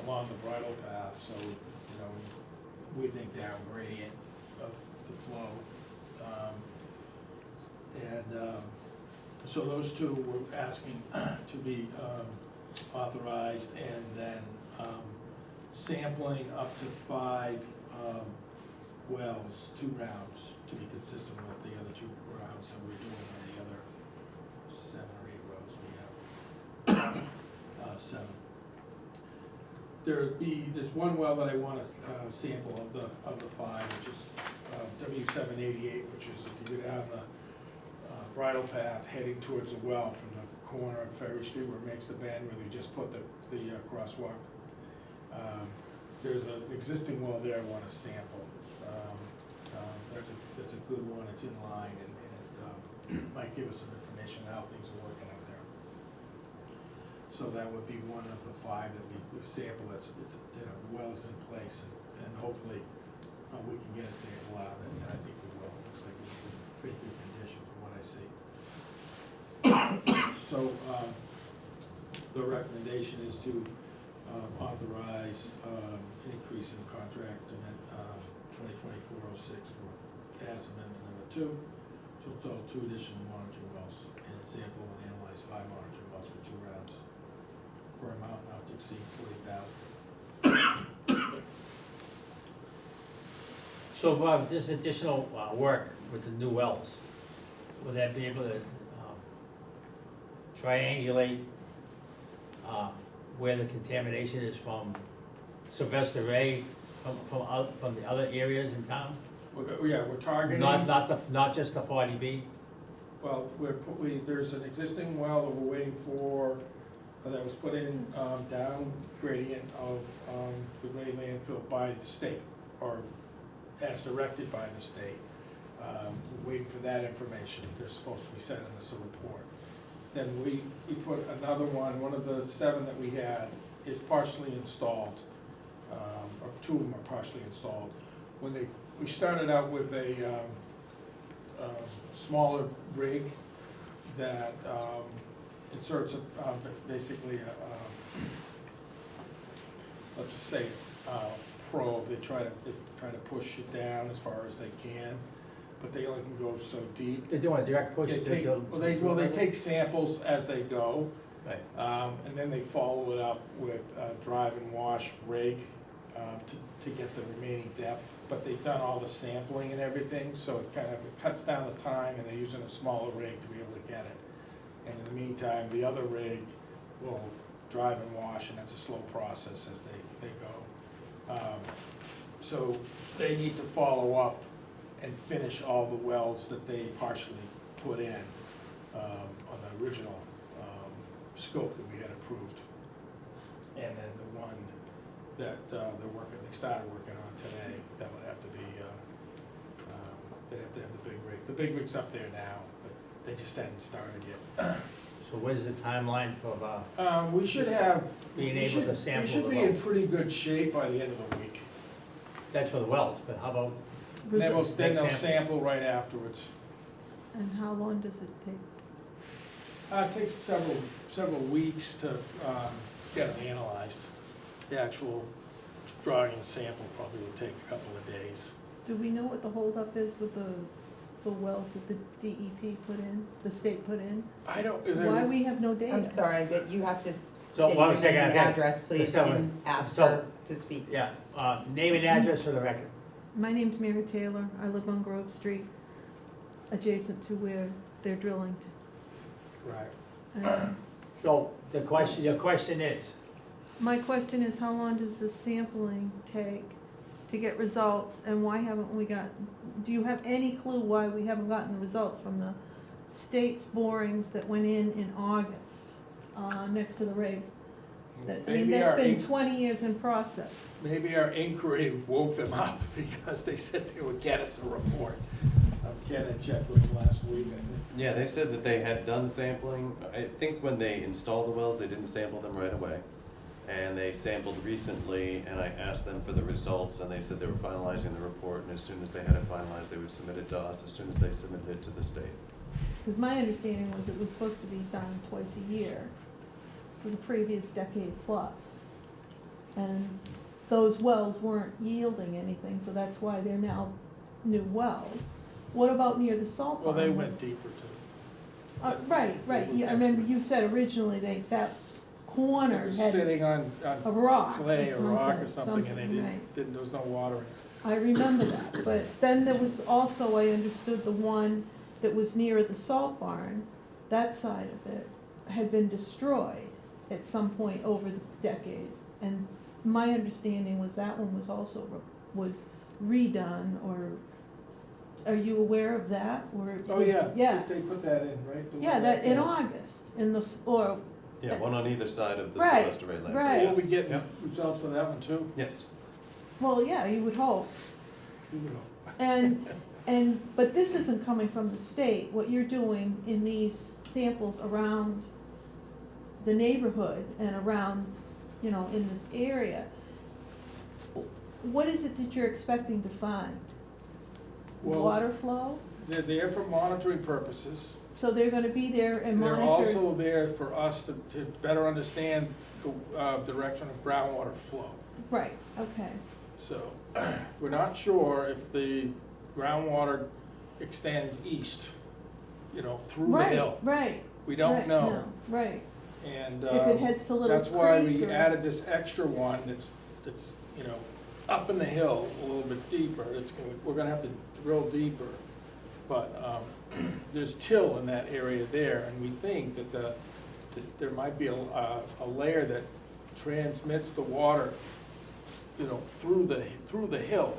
along the bridle path, so, we think down gradient of the flow. So those 2 we're asking to be authorized, and then sampling up to 5 wells, 2 rounds, to be consistent with the other 2 rounds that we're doing on the other 7 or 8 wells we have. 7. There's 1 well that I want to sample of the 5, which is W788, which is if you go down the bridle path heading towards the well from the corner of Ferry Street where it makes the bend, where we just put the crosswalk. There's an existing well there I want to sample. That's a good one, it's in line, and it might give us some information on how things are working out there. So So that would be one of the 5 that we sample, it's, wells in place, and hopefully, we can get a sample out of it, and I think we will. Looks like it's in pretty good condition from what I see. So, the recommendation is to authorize an increase in contract amendment 2024-06 for gas amendment number 2, to install 2 additional monitoring wells and sample and analyze 5 monitoring wells for 2 rounds for an amount not to exceed $40,000.
So Bob, this additional work with the new wells, will that be able to triangulate where the contamination is from Sylvester Ray, from the other areas in town?
We're targeting.
Not just the 40B?
Well, there's an existing well that we're waiting for, that was put in down gradient of the Ray landfill by the state, or as directed by the state. We're waiting for that information. They're supposed to be sending us a report. Then we put another one of the 7 that we had is partially installed, or 2 of them are partially installed. We started out with a smaller rig that inserts basically let's just say probe. They try to push it down as far as they can, but they only can go so deep.
They're doing a direct push?
They take samples as they go,
Right.
and then they follow it up with a drive and wash rig to get the remaining depth. But they've done all the sampling and everything, so it cuts down the time, and they're using a smaller rig to be able to get it. And in the meantime, the other rig will drive and wash, and that's a slow process as they go. So they need to follow up and finish all the wells that they partially put in on the original scope that we had approved. And then the one that they started working on today, that would have to be, they'd have to have the big rig. The big rig's up there now, but they just hadn't started yet.
So when's the timeline for
We should have.
being able to sample
We should
the
be in
wells?
pretty good shape by the end of the week.
That's for the wells, but how about?
Then
results,
then they'll
next samples?
sample right afterwards.
And how long does it take?
It takes several weeks to get them analyzed. The actual drawing the sample probably will take a couple of days.
Do we know what the holdup is with the wells that the DEP put in, the state put in?
I don't.
Why we have no data?
I'm sorry, that you have to
So,
state
one
your
second,
name and
okay.
address, please,
So-
and ask
so-
for to speak.
Yeah, name and address for the record.
My name's Mary Taylor. I live on Grove Street, adjacent to where they're drilling.
Right.
So your question is,
My question is, how long does this sampling take to get results, and why haven't we got, do you have any clue why we haven't gotten the results from the state's borings that went in August, next to the rig?
Maybe
That's
our
been 20 years in process.
Maybe our inquiry woke them up because they said they would get us a report. Ken had checked with them last week, I think.
Yeah, they said that they had done sampling. I think when they installed the wells, they didn't sample them right away. And they sampled recently, and I asked them for the results, and they said they were finalizing the report, and as soon as they had it finalized, they would submit it to us, as soon as they submitted it to the state.
Because my understanding was it was supposed to be done twice a year for the previous decade plus. And those wells weren't yielding anything, so that's why they're now new wells. What about near the salt
Well,
barn?
they went deeper too.
Right, yeah, I remember you said originally that corner
It was
had
sitting on
a rock or
clay or rock or
something,
something, and they
right.
didn't, there was no water in it.
I remember that, but then there was also, I understood, the one that was near the salt barn, that side of it had been destroyed at some point over the decades. And my understanding was that one was also, was redone, or, are you aware of that, or?
Oh, yeah.
Yeah,
They put that in, right? The
yeah,
one
that, in
yeah.
August, in the, or,
Yeah, one on either side of the
Right,
Sylvester Ray landfill.
right.
Will we
Yes.
get
Yep.
results for that one too?
Yes.
well, yeah, you would hope.
You know.
But this isn't coming from the state. What you're doing in these samples around the neighborhood and around, you know, in this area, what is it that you're expecting to find?
Well,
Water flow?
They're there for monitoring purposes.
So they're gonna be there and
They're
monitor?
also there for us to better understand the direction of groundwater flow.
Right, okay,
So, we're not sure if the groundwater extends east, you know, through the
right,
hill.
right.
We don't
right,
know.
no, Right,
And
if it heads to Little's
that's why
Creek
we
or-
added this extra one that's, you know, up in the hill a little bit deeper. We're gonna have to drill deeper. But there's till in that area there, and we think that there might be a layer that transmits the water, you know, through the hill.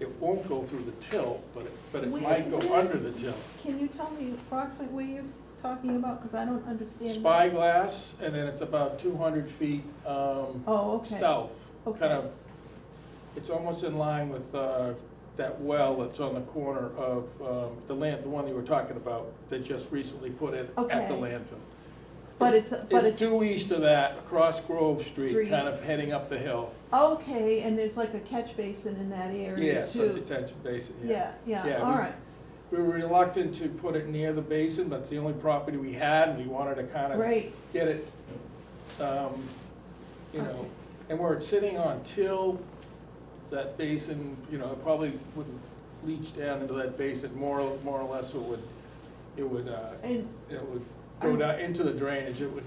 It won't go through the till, but it might go
Where-
under the till.
Can you tell me approximately where you're talking about, because I don't understand that.
Spyglass, and then it's about 200 feet
Oh, okay.
south.
Okay.
Kind of, it's almost in line with that well that's on the corner of the one you were talking about, that just recently put in at the
Okay.
landfill.
But it's
due east of that, across Grove Street,
Street.
kind of heading up the hill.
Okay, and there's like a catch basin in that area
Yes, a
too?
detention basin,
Yeah, yeah,
Yeah,
all
we-
right,
We were reluctant to put it near the basin, but it's the only property we had, and we wanted to kind of
right,
get it, you know,
Okay.
and where it's sitting on till, that basin, you know, it probably wouldn't leach down into that basin, more or less it would
and,
go down into the drainage, it would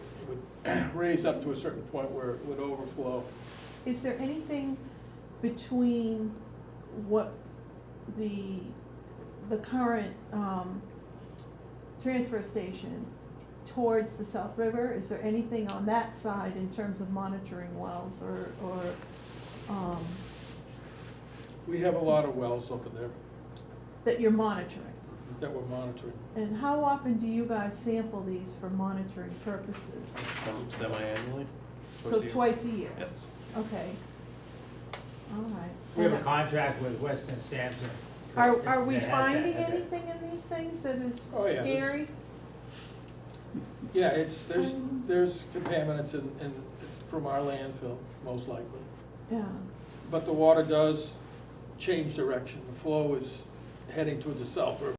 raise up to a certain point where it would overflow.
is there anything between what the current, transfer station towards the South River? Is there anything on that side in terms of monitoring wells or,
We have a lot of wells over there
that you're monitoring?
that we're monitoring.
And how often do you guys sample these for monitoring purposes?
Some semi-annually.
So twice a year?
Yes.
Okay. All right.
We have a contract with Weston Sampson.
Are we
that has that-
finding
has that.
anything in these things that is
Oh, yeah,
scary?
Yeah, there's contaminants in, it's from our landfill, most likely.
Yeah,
But the water does change direction. The flow is heading towards the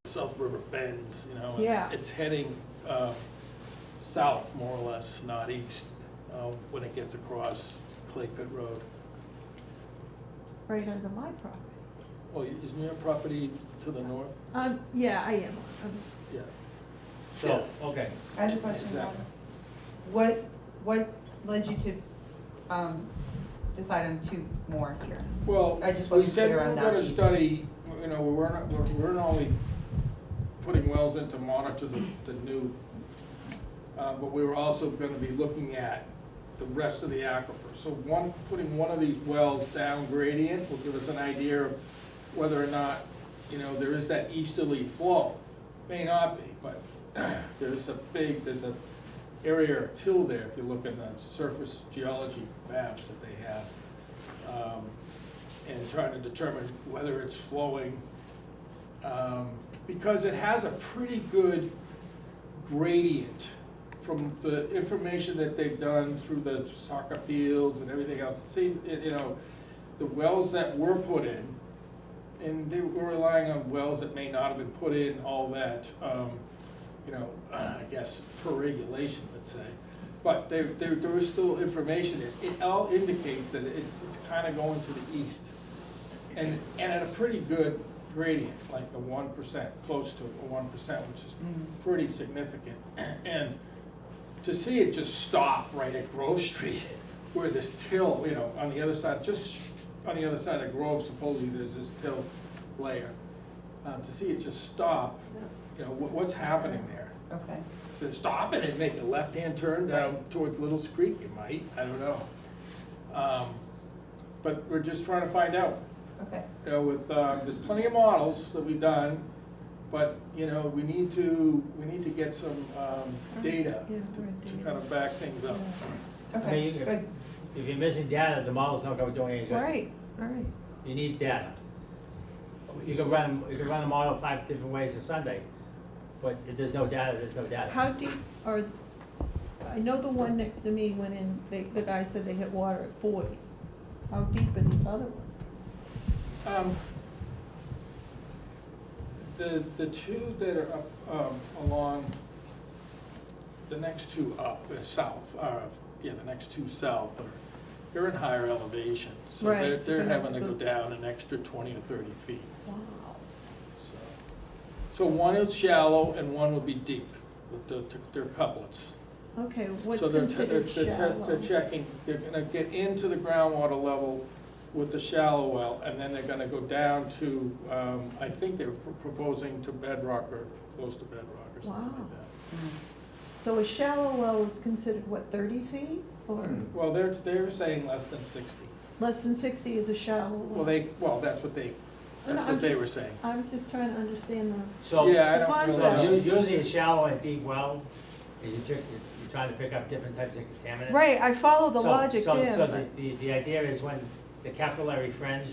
South River bends, you know. and
Yeah.
It's heading south, more or less, not east, when it gets across Clay Pit Road.
right under my property.
Oh, isn't your property to the north?
Yeah, I am.
Yeah.
So, okay,
I have a question,
Exactly.
what led you to, decide on two more here?
Well,
I just
we
wasn't
said we
clear
were
on that
gonna
piece.
study, you know, we weren't only putting wells in to monitor the new, but we were also gonna be looking at the rest of the aquifer. So putting one of these wells down gradient will give us an idea of whether or not, you know, there is that easterly flow. May not be, but there's an area of till there, if you look in the surface geology maps that they have, and trying to determine whether it's flowing, because it has a pretty good gradient from the information that they've done through the soccer fields and everything else. See, you know, the wells that were put in, and they were relying on wells that may not have been put in all that, you know, I guess per regulation, let's say. But there was still information. It all indicates that it's kind of going to the east. And at a pretty good gradient, like a 1%, close to a 1%, which is pretty significant. And to see it just stop right at Grove Street, where this till, you know, on the other side, just on the other side of Grove, supposedly there's this till layer. To see it just stop, you know, what's happening there?
Okay,
To stop it and make a left-hand turn down towards Little's Creek, you might, I don't know. But we're just trying to find out.
okay.
You know, with, there's plenty of models that we've done, but, you know, we need to get some, data
Yeah,
to kind of back things up.
I mean,
Okay,
if-
good.
if you're missing data, the model's not gonna do any good.
Right, right.
You need data. You can run the model 5 different ways a Sunday, but if there's no data, there's no data.
How deep are I know the one next to me went in, the guy said they hit water at 40. How deep are these other ones?
The two that are up, along, the next two up, south, the next two south they're in higher elevation. So
Right,
they're,
so
they're
they have
having to
to
go
go-
down an extra 20 or 30 feet.
Wow.
So one is shallow and one will be deep. They're couplets.
Okay, what's
So they're
considered shallow?
They're checking, they're gonna get into the groundwater level with the shallow well, and then they're gonna go down to, I think they're proposing to bedrock or close to bedrock or something
Wow.
like that.
So a shallow well is considered, what, 30 feet? Or
Well, they're saying less than 60.
less than 60 is a shallow well?
That's what they,
No,
that's
I'm
what they
just-
were saying.
I was just trying to understand
So,
Yeah, I
the
don't
so
know.
concept.
usually a shallow and deep well, is you're trying to pick up different types of
the.
contaminants.
Right, I follow the
So-
logic
so-
there,
So
but,
the idea is when the capillary fringe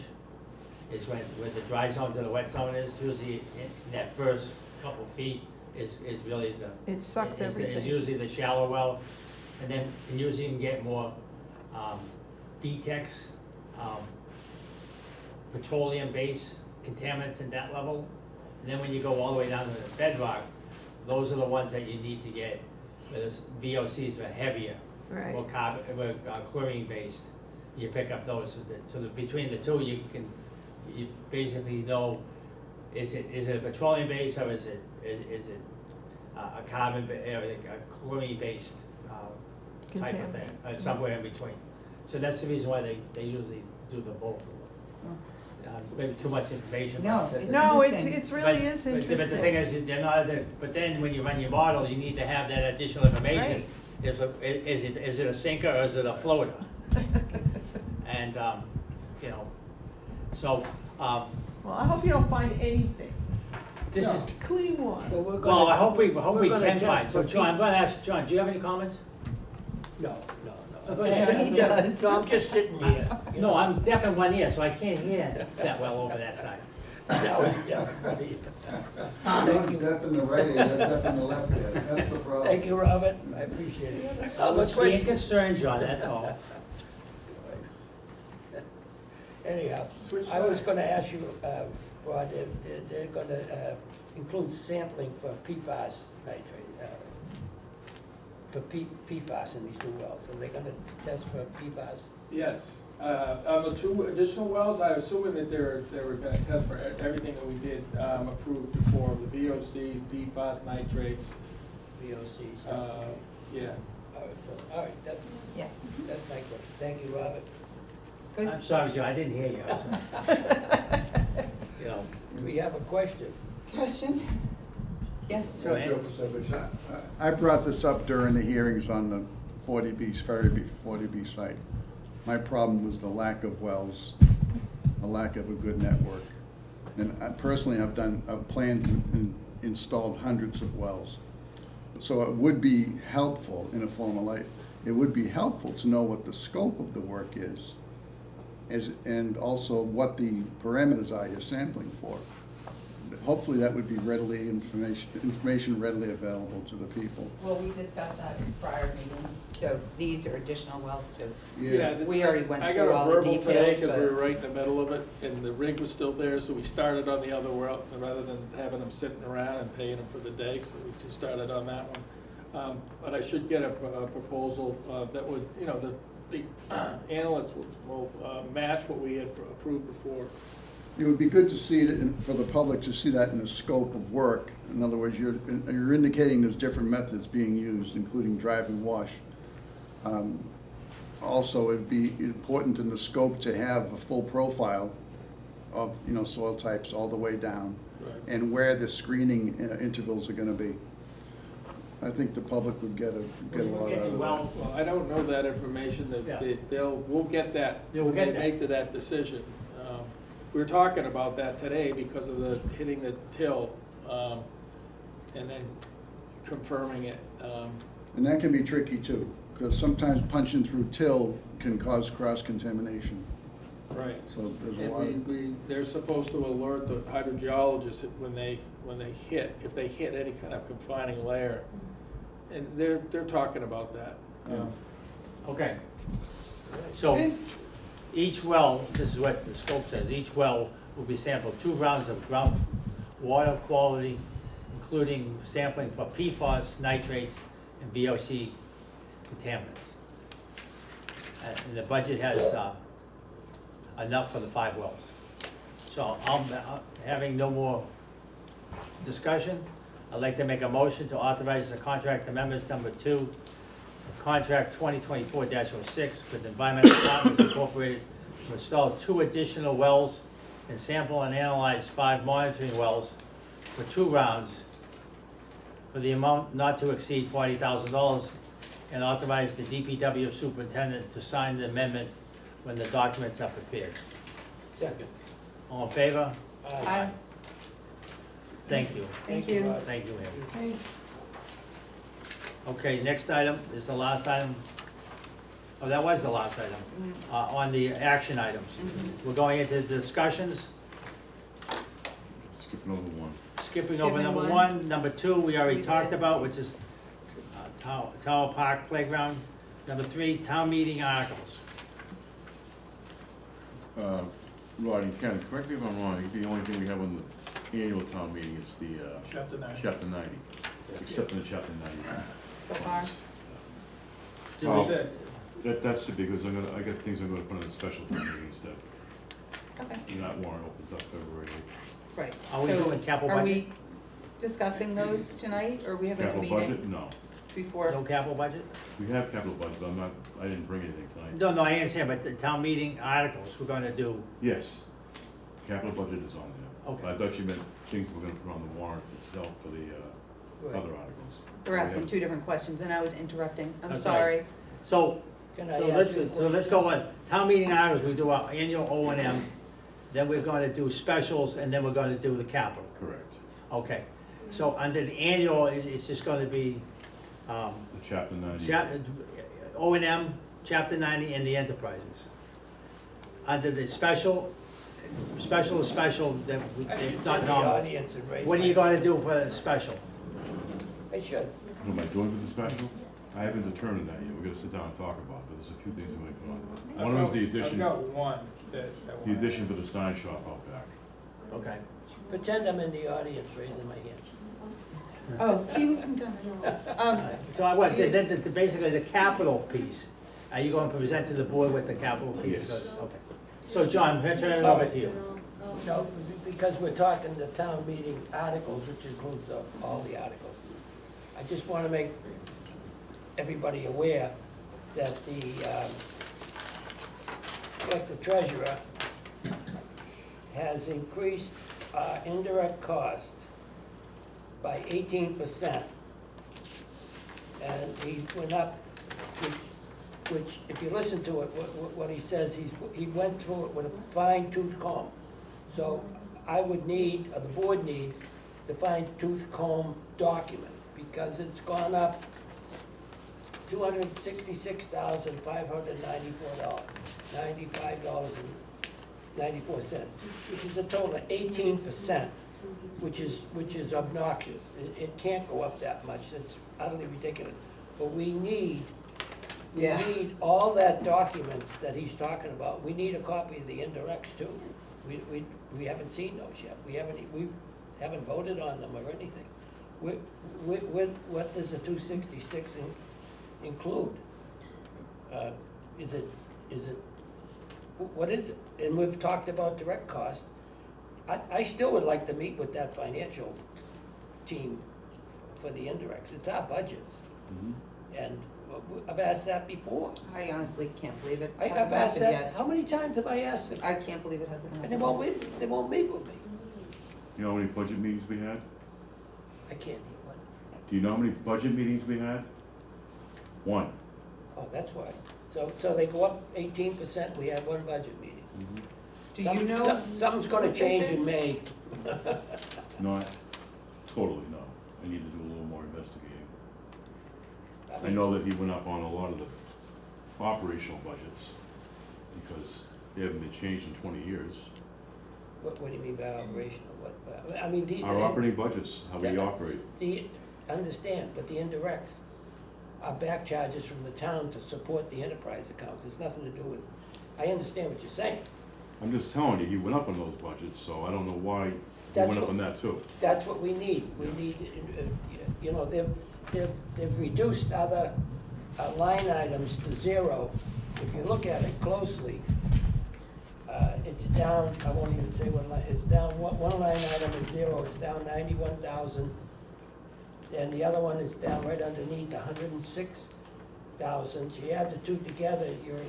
is where the dry zone to the wet zone is, usually in that first couple feet is really the.
it sucks
is
everything.
usually the shallow well, and then usually you can get more, BTEX, petroleum-based contaminants in that level. And then when you go all the way down to the bedrock, those are the ones that you need to get, where the VOCs are heavier,
Right,
more carbon, chlorine-based. You pick up those, between the two, you basically know, is it a petroleum-based or is it a carbon, a chlorine-based, type of thing, somewhere in between. So that's the reason why they usually do the both of them. Maybe too much information.
No,
but-
it's
no,
interesting.
it's really is
But the thing
interesting.
is, they're not, but then when you run your models, you need to have that additional information.
Right.
Is it a sinker or is it a floater? And, you know, so,
Well, I hope you don't find anything.
this is,
Clean water.
Well, we're
well,
gonna-
I hope we
we're gonna
can
test
find. So
for
John, I'm gonna ask, John, do you have any comments?
No, no, no.
Okay. Yeah,
he does.
So I'm just sitting here. you
No,
know.
I'm deaf in one ear, so I can't hear that well over that side.
No, it's definitely.
John's deaf in the right ear, you're deaf in the left ear, that's the problem.
Thank you, Robert, I appreciate it.
I
The
was being
question-
concerned, John, that's all.
Anyhow,
Switch
I was
sides.
gonna ask you, Rod, if they're gonna include sampling for PFAS nitrate, for PFAS in these new wells, are they gonna test for PFAS?
Yes, on the two additional wells, I assuming that they were gonna test for everything that we did, approved before, the VOC, PFAS, nitrates,
VOCs?
yeah.
All right,
Yeah,
that's my question. Thank you, Robert.
good.
I'm sorry, John, I didn't hear you. You know,
We have a question.
Question? Yes?
So,
Joe Pasevich, I brought this up during the hearings on the 40B site. My problem was the lack of wells, a lack of a good network. And I personally have planned and installed hundreds of wells. So it would be helpful in a former life, it would be helpful to know what the scope of the work is, and also what the parameters are you're sampling for. Hopefully that would be information readily available to the people.
Well, we discussed that in prior meetings, so these are additional wells too.
That's-
We already went
I
through all the
got a verbal today
details,
because we
but-
were right in the middle of it, and the rig was still there, so we started on the other well, rather than having them sitting around and paying them for the day, so we just started on that one. But I should get a proposal that would, you know, the analysts will match what we had approved before.
It would be good to see it, for the public to see that in the scope of work. In other words, you're indicating there's different methods being used, including drive and wash. Also, it'd be important in the scope to have a full profile of, soil types all the way down,
Right.
and where the screening intervals are gonna be. I think the public would get a lot out of that.
Well,
Well, I don't know that information,
Yeah.
we'll get that,
Yeah, we'll
when they
get that.
make that decision. We were talking about that today because of the hitting the till, and then confirming it.
And that can be tricky too, because sometimes punching through till can cause cross-contamination.
Right.
So there's a lot of.
And they're supposed to alert the hydrogeologists when they hit, if they hit any kind of confining layer, And they're talking about that.
Okay. So, each well, this is what the scope says, each well will be sampled 2 rounds of ground water quality, including sampling for PFAS, nitrates, and VOC contaminants. And the budget has enough for the 5 wells. So having no more discussion, I'd like to make a motion to authorize the contract amendments number 2, of contract 2024-06 with Environmental Partners Incorporated to install 2 additional wells and sample and analyze 5 monitoring wells for 2 rounds for the amount not to exceed $40,000, and authorize the DPW superintendent to sign the amendment when the documents are prepared.
Second.
All in favor?
Aye.
Thank you.
Thank you.
Thank you, Amy.
Thanks.
Okay, next item is the last item. Oh, that was the last item, on the action items. We're going into discussions,
Skipping over 1.
skipping over
Skipping
number
one.
1. Number 2, we already talked about, which is Tower Park Playground. Number 3, town meeting articles.
Rodney, Ken, correct me if I'm wrong, I think the only thing we have on the annual town meeting is the
Chapter 9.
chapter 90, except in the chapter 90.
So far,
Do
Well,
we-
That's it, because I got things I'm gonna put on the special town meeting instead.
okay,
That warrant opens up February 8th.
right.
Are we
So
doing capital
Are
budget?
we discussing those tonight, or are we having a
Capital
meeting
budget, no.
before?
No capital budget?
We have capital budget, but I didn't bring anything tonight.
No, I understand, but the town meeting articles, we're gonna do,
Yes, capital budget is on there.
Okay.
I thought you meant things we're gonna put on the warrant itself for the
Right.
other articles.
We're asking 2 different questions, and I was interrupting, I'm
That's
sorry.
so,
Can I
so
ask
let's,
you a
so let's
question?
go on. Town meeting articles, we do our annual O and M, then we're gonna do specials, and then we're gonna do the capital.
Correct.
Okay, so under the annual, it's just gonna be,
The chapter 90.
O and M, chapter 90, and the enterprises. Under the special is special, that we,
I should
it's not
sit in the
normal.
audience and raise
What are
my-
you gonna do for the special?
I should.
What am I doing for the special? I haven't determined that yet. We're gonna sit down and talk about it, but there's a few things I'm gonna put on there. One of them's the addition,
I've got one that.
the addition for the sign shop out back.
Okay.
Pretend I'm in the audience raising my hand.
Oh, he wasn't done at all.
So I want, basically the capital piece, are you going to present to the board with the capital piece?
Yes.
Okay. So John, we'll turn it over to you.
No, because we're talking the town meeting articles, which includes all the articles. I just want to make everybody aware that the treasurer has increased indirect cost by 18%. And he went up, which if you listen to it, what he says, he went through it with a fine tooth comb. So I would need, or the board needs, the fine tooth comb documents, because it's gone up $266,594, $95.94, which is a total of 18%, which is obnoxious. It can't go up that much, it's utterly ridiculous. But we need all that documents that he's talking about. We need a copy of the indirects too. We haven't seen those yet. We haven't voted on them or anything. What does the 266 include? What is it? And we've talked about direct cost. I still would like to meet with that financial team for the indirects. It's our budgets. And I've asked that before.
I honestly can't believe it
I've
hasn't
asked
happened
that,
yet.
how many times have I asked them?
I can't believe it hasn't
And
happened.
they won't meet with me.
You know how many budget meetings we had?
I can't hear what.
Do you know how many budget meetings we had? 1.
Oh, that's why. So they go up 18%, we had one budget meeting.
Do you know?
Something's gonna
what this
change in
is?
May.
Not totally, no. I need to do a little more investigating. I know that he went up on a lot of the operational budgets because they haven't been changed in 20 years.
What do you mean by operational? I mean, these.
Our operating budgets, how we operate.
Understand, but the indirects, are back charges from the town to support the enterprise accounts. It's nothing to do with, I understand what you're saying.
I'm just telling you, he went up on those budgets, so I don't know why he
That's
went up
what-
on that too.
That's what we need. We need, you know, they've reduced other line items to zero. If you look at it closely, it's down, I won't even say what line, it's down, one line item is zero, it's down 91,000. And the other one is down right underneath, 106,000. So you add the two together, you're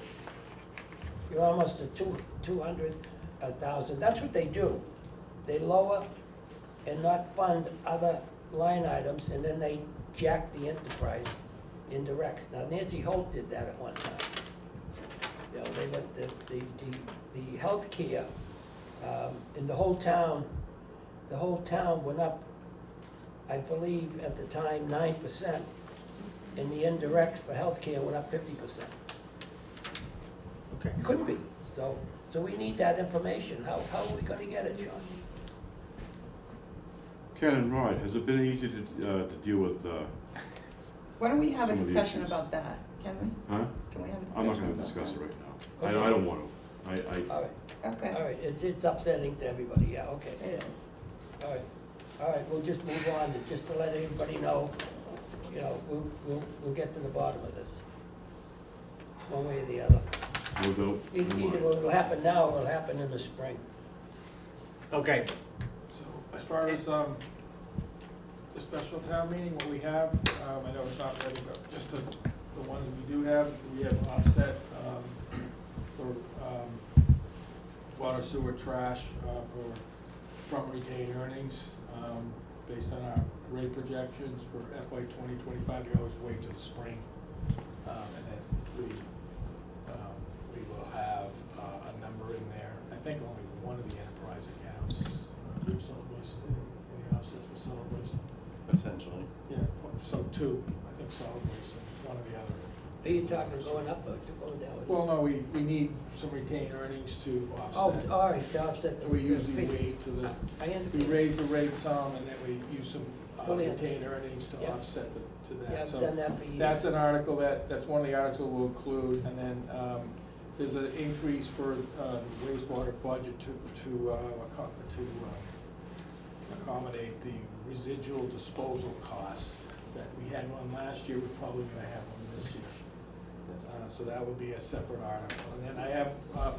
almost at 200,000. That's what they do. They lower and not fund other line items, and then they jack the enterprise indirects. Now Nancy Holt did that at one time. You know, they went, the healthcare, in the whole town went up, I believe, at the time, 9%, and the indirects for healthcare went up 50%.
Okay.
Could be, so we need that information. How are we gonna get it, Sean?
Ken and Rod, has it been easy to deal with,
Why don't we have a
Some of the
discussion
issues.
about that, can we?
huh?
Can we have a discussion
I'm
about
not
that?
gonna discuss it right now.
Okay.
I don't want to.
All right,
Okay,
all right, it's upsetting to everybody, yeah, okay.
it is.
All right, we'll just move on, just to let everybody know, you know, we'll get to the bottom of this, one way or the other.
We'll go.
Either it'll happen now or it'll happen in the spring.
Okay,
So as far as, the special town meeting, what we have, I know it's not ready, but just the ones we do have, we have offset, for, water, sewer, trash, for front retained earnings, based on our rate projections for FY 2025, we always wait till the spring. And then we will have, a number in there, I think only one of the enterprise accounts, solid waste, any offsets for solid waste.
Potentially.
Yeah, so two, I think solid waste and one of the other.
Are you talking going up or going down?
Well, no, we need some retained earnings to
Oh,
offset.
all right, to offset the.
We usually
fee.
wait to the,
I
we
understand.
raise the rate some and then we use some
Fully
retained
understand.
earnings to
Yeah.
offset to
Yeah,
that.
I've
So
done that for years.
that's an article that's one of the articles we'll include. And then there's an increase for the wastewater budget to accommodate the residual disposal costs that we had one last year, we're probably gonna have one this year. So that would be a separate article. And then I have,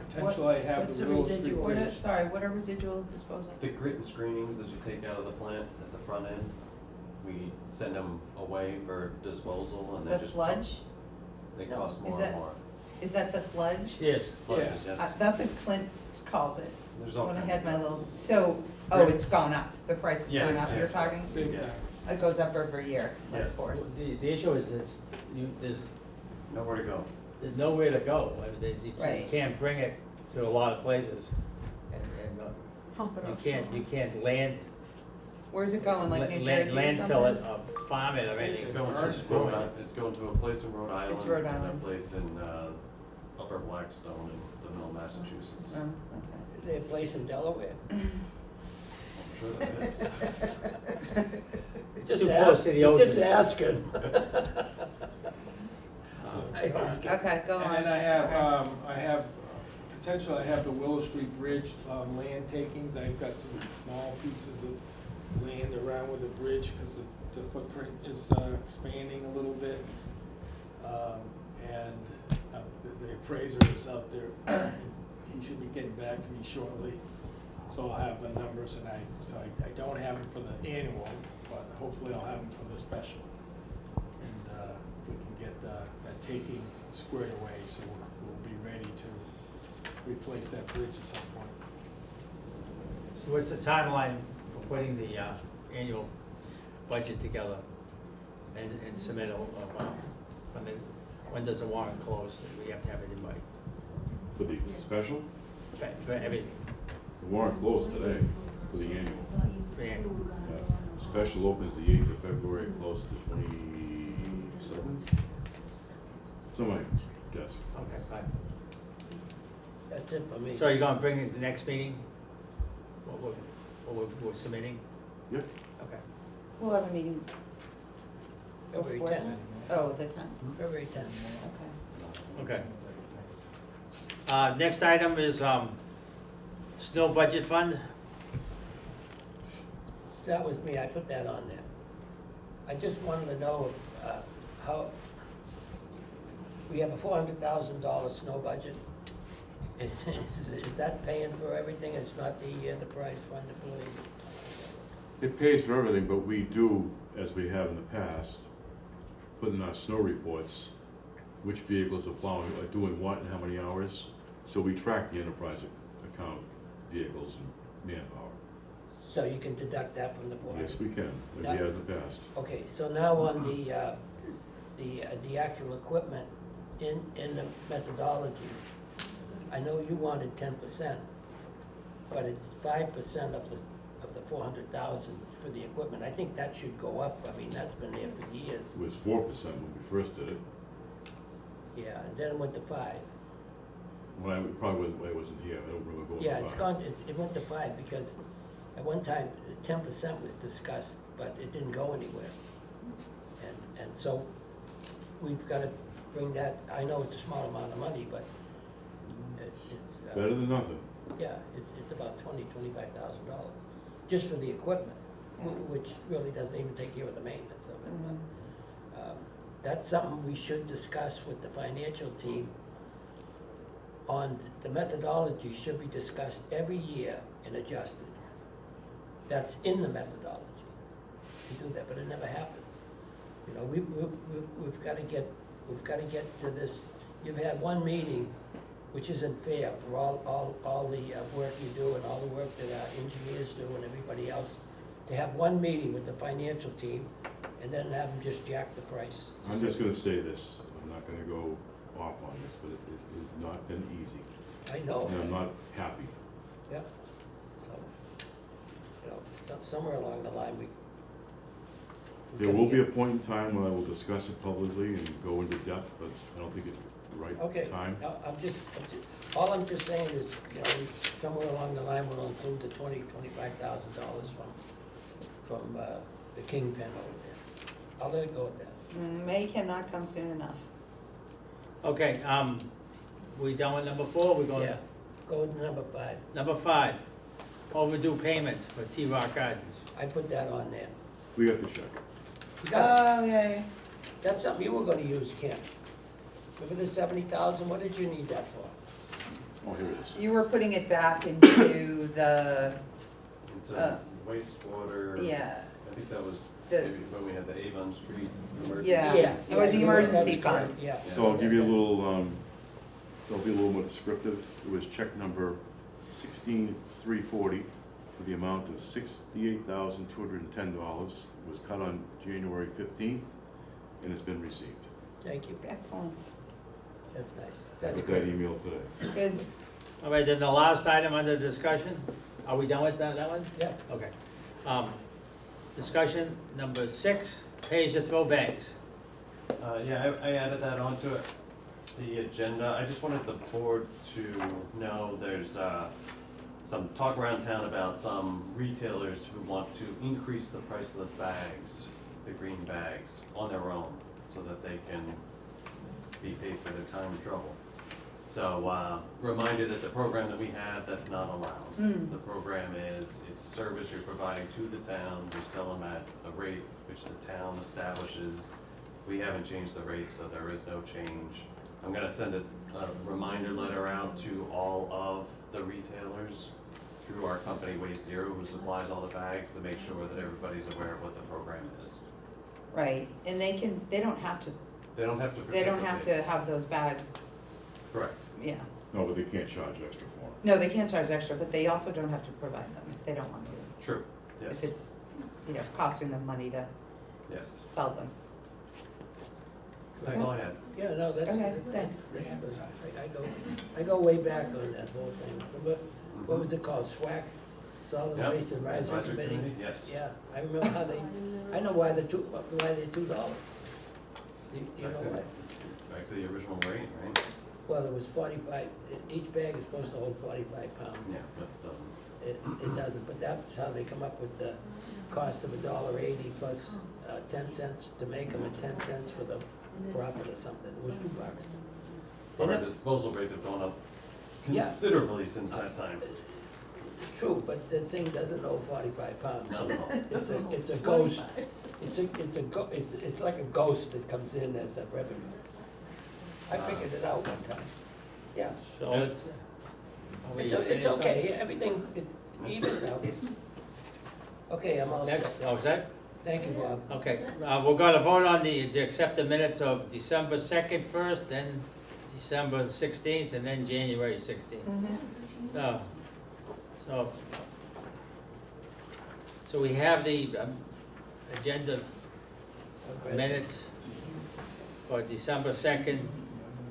potentially I have
what's
the
the
Willow Street
residual?
Bridge.
What are residual disposal?
The grit and screenings that you take out of the plant at the front end, we send them away for disposal and
The
then just.
sludge?
They
No,
cost
is
more
that-
and more.
Is that the sludge?
yes.
Sludges, yes.
That's what Clint calls it,
There's all
when I
kinds
had
of
my
them.
little, it's gone up, the price has
Yes,
gone up, you're
yes,
talking?
Big time.
Yes.
It goes up every year, of
Yes.
course.
The issue is, there's
Nowhere to go.
nowhere to go. I mean, you
Right.
can't bring it to a lot of places. And
Pump it up.
you can't land.
Where's it going, like New Jersey or something?
Landfill it, farm it or anything.
It's going to, it's going to a place in Rhode Island.
Rhode
And
Island.
a place in, Upper Blackstone in the middle of Massachusetts.
Oh,
Is there a place in Delaware?
I'm sure that is.
It's
Just
too
ask-
close to the ocean.
Just asking.
Okay, go on.
And then I have, potentially I have the Willow Street Bridge, land takings. I've got some small pieces of land around with the bridge, because the footprint is expanding a little bit. And the appraiser is out there, he should be getting back to me shortly. So I'll have the numbers, and I don't have them for the annual, but hopefully I'll have them for the special. And we can get that taking squared away, so we'll be ready to replace that bridge at some point.
So what's the timeline for putting the annual budget together and submit when does the warrant close? We have to have it in by,
For the special,
for everything.
the warrant closed today for the annual.
For the annual.
Yeah. Special opens the 8th of February, closes the 27th. Somebody, guess.
Okay, fine.
That's it for me.
So you're gonna bring it to the next meeting? What we're submitting?
Yep.
Okay.
We'll have a meeting
February
before
10th.
that. Oh, the 10th,
February tenth.
okay.
Okay. Next item is, snow budget fund.
That was me, I put that on there. I just wanted to know, how, we have a $400,000 snow budget. Is that paying for everything? It's not the enterprise fund, please?
It pays for everything, but we do, as we have in the past, put in our snow reports, which vehicles are plowing, are doing what and how many hours. So we track the enterprise account vehicles and manpower.
So you can deduct that from the board?
Yes, we can, like we have in the past.
Okay, so now on the actual equipment in the methodology, I know you wanted 10%, but it's 5% of the 400,000 for the equipment. I think that should go up. I mean, that's been there for years.
It was 4% when we first did it.
Yeah, and then it went to 5.
When I wasn't here, I don't remember going to
Yeah, it's
5.
gone, it went to 5 because at one time, 10% was discussed, but it didn't go anywhere. And so we've got to bring that, I know it's a small amount of money, but it's
Better than nothing.
yeah, it's about $25,000, just for the equipment, which really doesn't even take care of the maintenance of it. But that's something we should discuss with the financial team. On the methodology should be discussed every year and adjusted. That's in the methodology to do that, but it never happens. You know, we've got to get to this. You've had one meeting, which isn't fair for all the work you do and all the work that our engineers do and everybody else. To have one meeting with the financial team and then have them just jack the price.
I'm just gonna say this, I'm not gonna go off on this, but it has not been easy.
I know.
And I'm not happy.
Yeah, so, you know, somewhere along the line, we.
There will be a point in time when I will discuss it publicly and go into depth, but I don't think it's the
Okay,
right time.
all I'm just saying is, you know, somewhere along the line, we'll include the $25,000 from the kingpin over there. I'll let it go at that.
May cannot come soon enough.
Okay, we done with number 4, we're going
Yeah, go to number 5.
number 5, overdue payment for T-Rock Gardens.
I put that on there.
We got the check.
You got it.
Oh, yeah.
That's something you were gonna use, Ken. Remember the 70,000, what did you need that for?
Oh, here it is.
You were putting it back into the,
It's a wastewater.
yeah,
I think that was
The-
maybe when we had the Avon Street emergency.
Yeah. It was the emergency
That's right,
fund.
Yeah.
So I'll give you a little, it'll be a little more descriptive. It was check number 16340 for the amount of $68,210. It was cut on January 15th, and it's been received.
Thank you,
excellent.
that's nice.
I
That's
got that
good.
email today.
Good.
All right, then the last item under discussion, are we done with that one?
Yeah,
Okay. Discussion number 6, pay-as-you-throw bags.
Yeah, I added that onto it, the agenda. I just wanted the board to know there's some talk around town about some retailers who want to increase the price of the bags, the green bags, on their own, so that they can be paid for their time and trouble. So, reminder that the program that we have, that's not allowed. The program is, it's service you're providing to the town, you sell them at a rate which the town establishes. We haven't changed the rate, so there is no change. I'm gonna send a reminder letter out to all of the retailers through our company Waste Zero, who supplies all the bags, to make sure that everybody's aware of what the program is.
Right, and they don't have to,
They don't have to
they
participate.
don't have to have those bags,
Correct.
yeah.
No, but they can't charge extra for them.
No, they can't charge extra, but they also don't have to provide them if they don't want to.
True, yes,
If it's, costing them money to
yes.
sell them.
That's all I had.
yeah, no, that's.
Okay,
that's-
thanks.
I go way back on that whole thing. Remember, what was it called, SWAC? Solid
Yep.
Waste Advisory
Advisory
Committee?
Committee, yes.
Yeah, I remember how they, I know why they're $2. Do you know why?
Back to the original rate, right?
Well, it was 45, each bag is supposed to hold 45 pounds.
Yeah, but it doesn't.
It doesn't, but that's how they come up with the cost of $1.80 plus 10 cents to make them and 10 cents for the profit or something, it was $2.
But our
And it-
disposal rates have gone up
Yeah.
considerably since that time.
True, but the thing doesn't know 45 pounds.
Not at all.
It's a ghost, it's like a ghost that comes in as a revenue. I figured it out one time. Yeah,
So it's, are we
it's
finished on-
okay, everything, it evens out. Okay, I'm all
Next,
set.
oh, is that?
Thank you, Bob.
Okay, we're gonna vote on to accept the minutes of December 2nd first, then December 16th, and then January 16th. So we have the agenda
Okay.
minutes for December 2nd,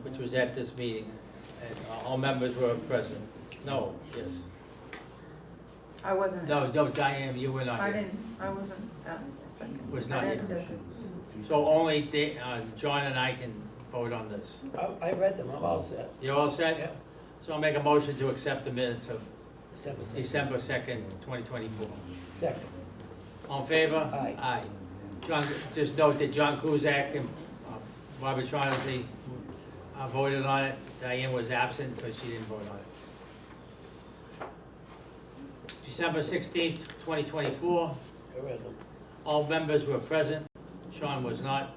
which was at this meeting, and all members were present. No, yes.
I wasn't.
No, Diane, you were not here.
I wasn't, second.
Was not
I
here.
didn't.
So only John and I can vote on this.
I read them, I'm all set.
You all set?
Yeah.
So I'll make a motion to accept the minutes of
December 2nd.
December 2nd, 2024.
Second.
All in favor?
Aye.
Aye. John, just note that John Kuzak and Barbara Shaughnessy voted on it. Diane was absent, so she didn't vote on it. December 16th, 2024.
I read them.
All members were present. Sean was not.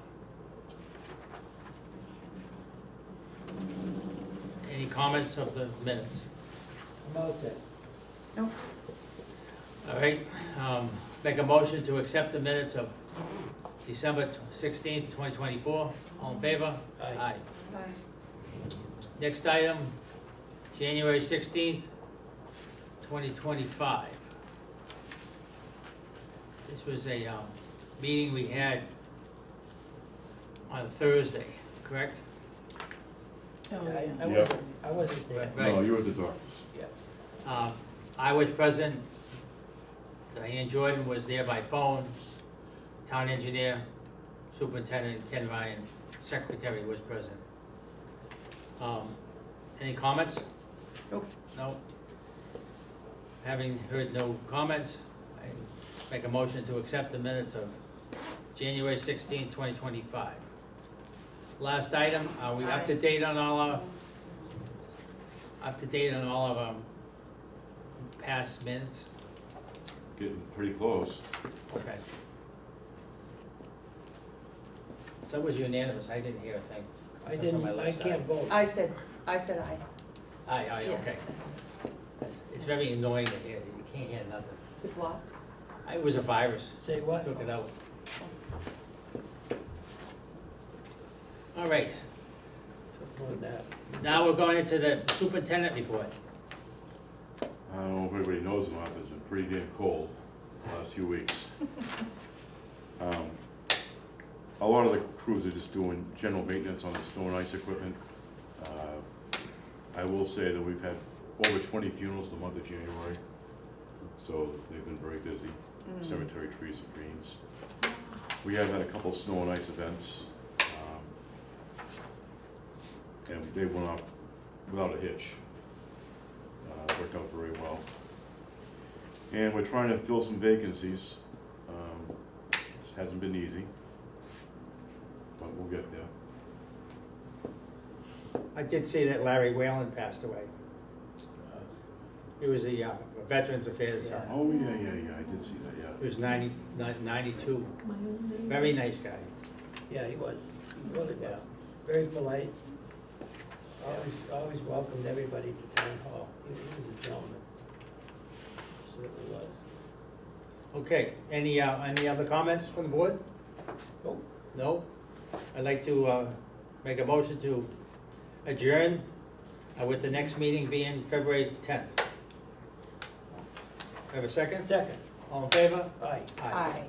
Any comments of the minutes?
I'm all set.
All right, make a motion to accept the minutes of December 16th, 2024. All in favor?
Aye.
Next item, January 16th, 2025. This was a meeting we had on Thursday, correct?
I wasn't there.
Right.
No, you were at the doctor's.
I was present, Diane Jordan was there by phone, town engineer, superintendent Ken Ryan, secretary was present. Any comments?
Nope.
No? Having heard no comments, I make a motion to accept the minutes of January 16, 2025. Last item, are we up to date on all our, of our past minutes?
Getting pretty close.
Okay. So it was unanimous, I didn't hear a thing.
I
except for my
didn't, I
left
can't
side.
vote.
I said aye.
Aye,
Yeah.
okay. It's very annoying to hear, you can't hear nothing.
Is it blocked?
It was a virus,
Say what?
took it out. All right,
On that.
now we're going into the superintendent report.
I don't know if everybody knows or not, but it's been pretty damn cold the last few weeks. A lot of the crews are just doing general maintenance on the snow and ice equipment. I will say that we've had over 20 funerals the month of January, so they've been very busy. Cemetery trees and greens. We have had a couple snow and ice events, and they went off without a hitch. Worked out very well. And we're trying to fill some vacancies. This hasn't been easy, but we'll get there.
I did see that Larry Whalen passed away. He was a Veterans Affairs,
Yeah.
Oh, yeah, I did see that, yeah.
he was 92,
My own name.
very nice guy.
Yeah, he was, he really was. Very polite. Always welcomed everybody to town hall. He was a gentleman. Certainly was.
Okay, any other comments from the board?
Nope.
No? I'd like to make a motion to adjourn with the next meeting being February 10th. Have a second?
Second.
All in favor?
Aye.
Aye.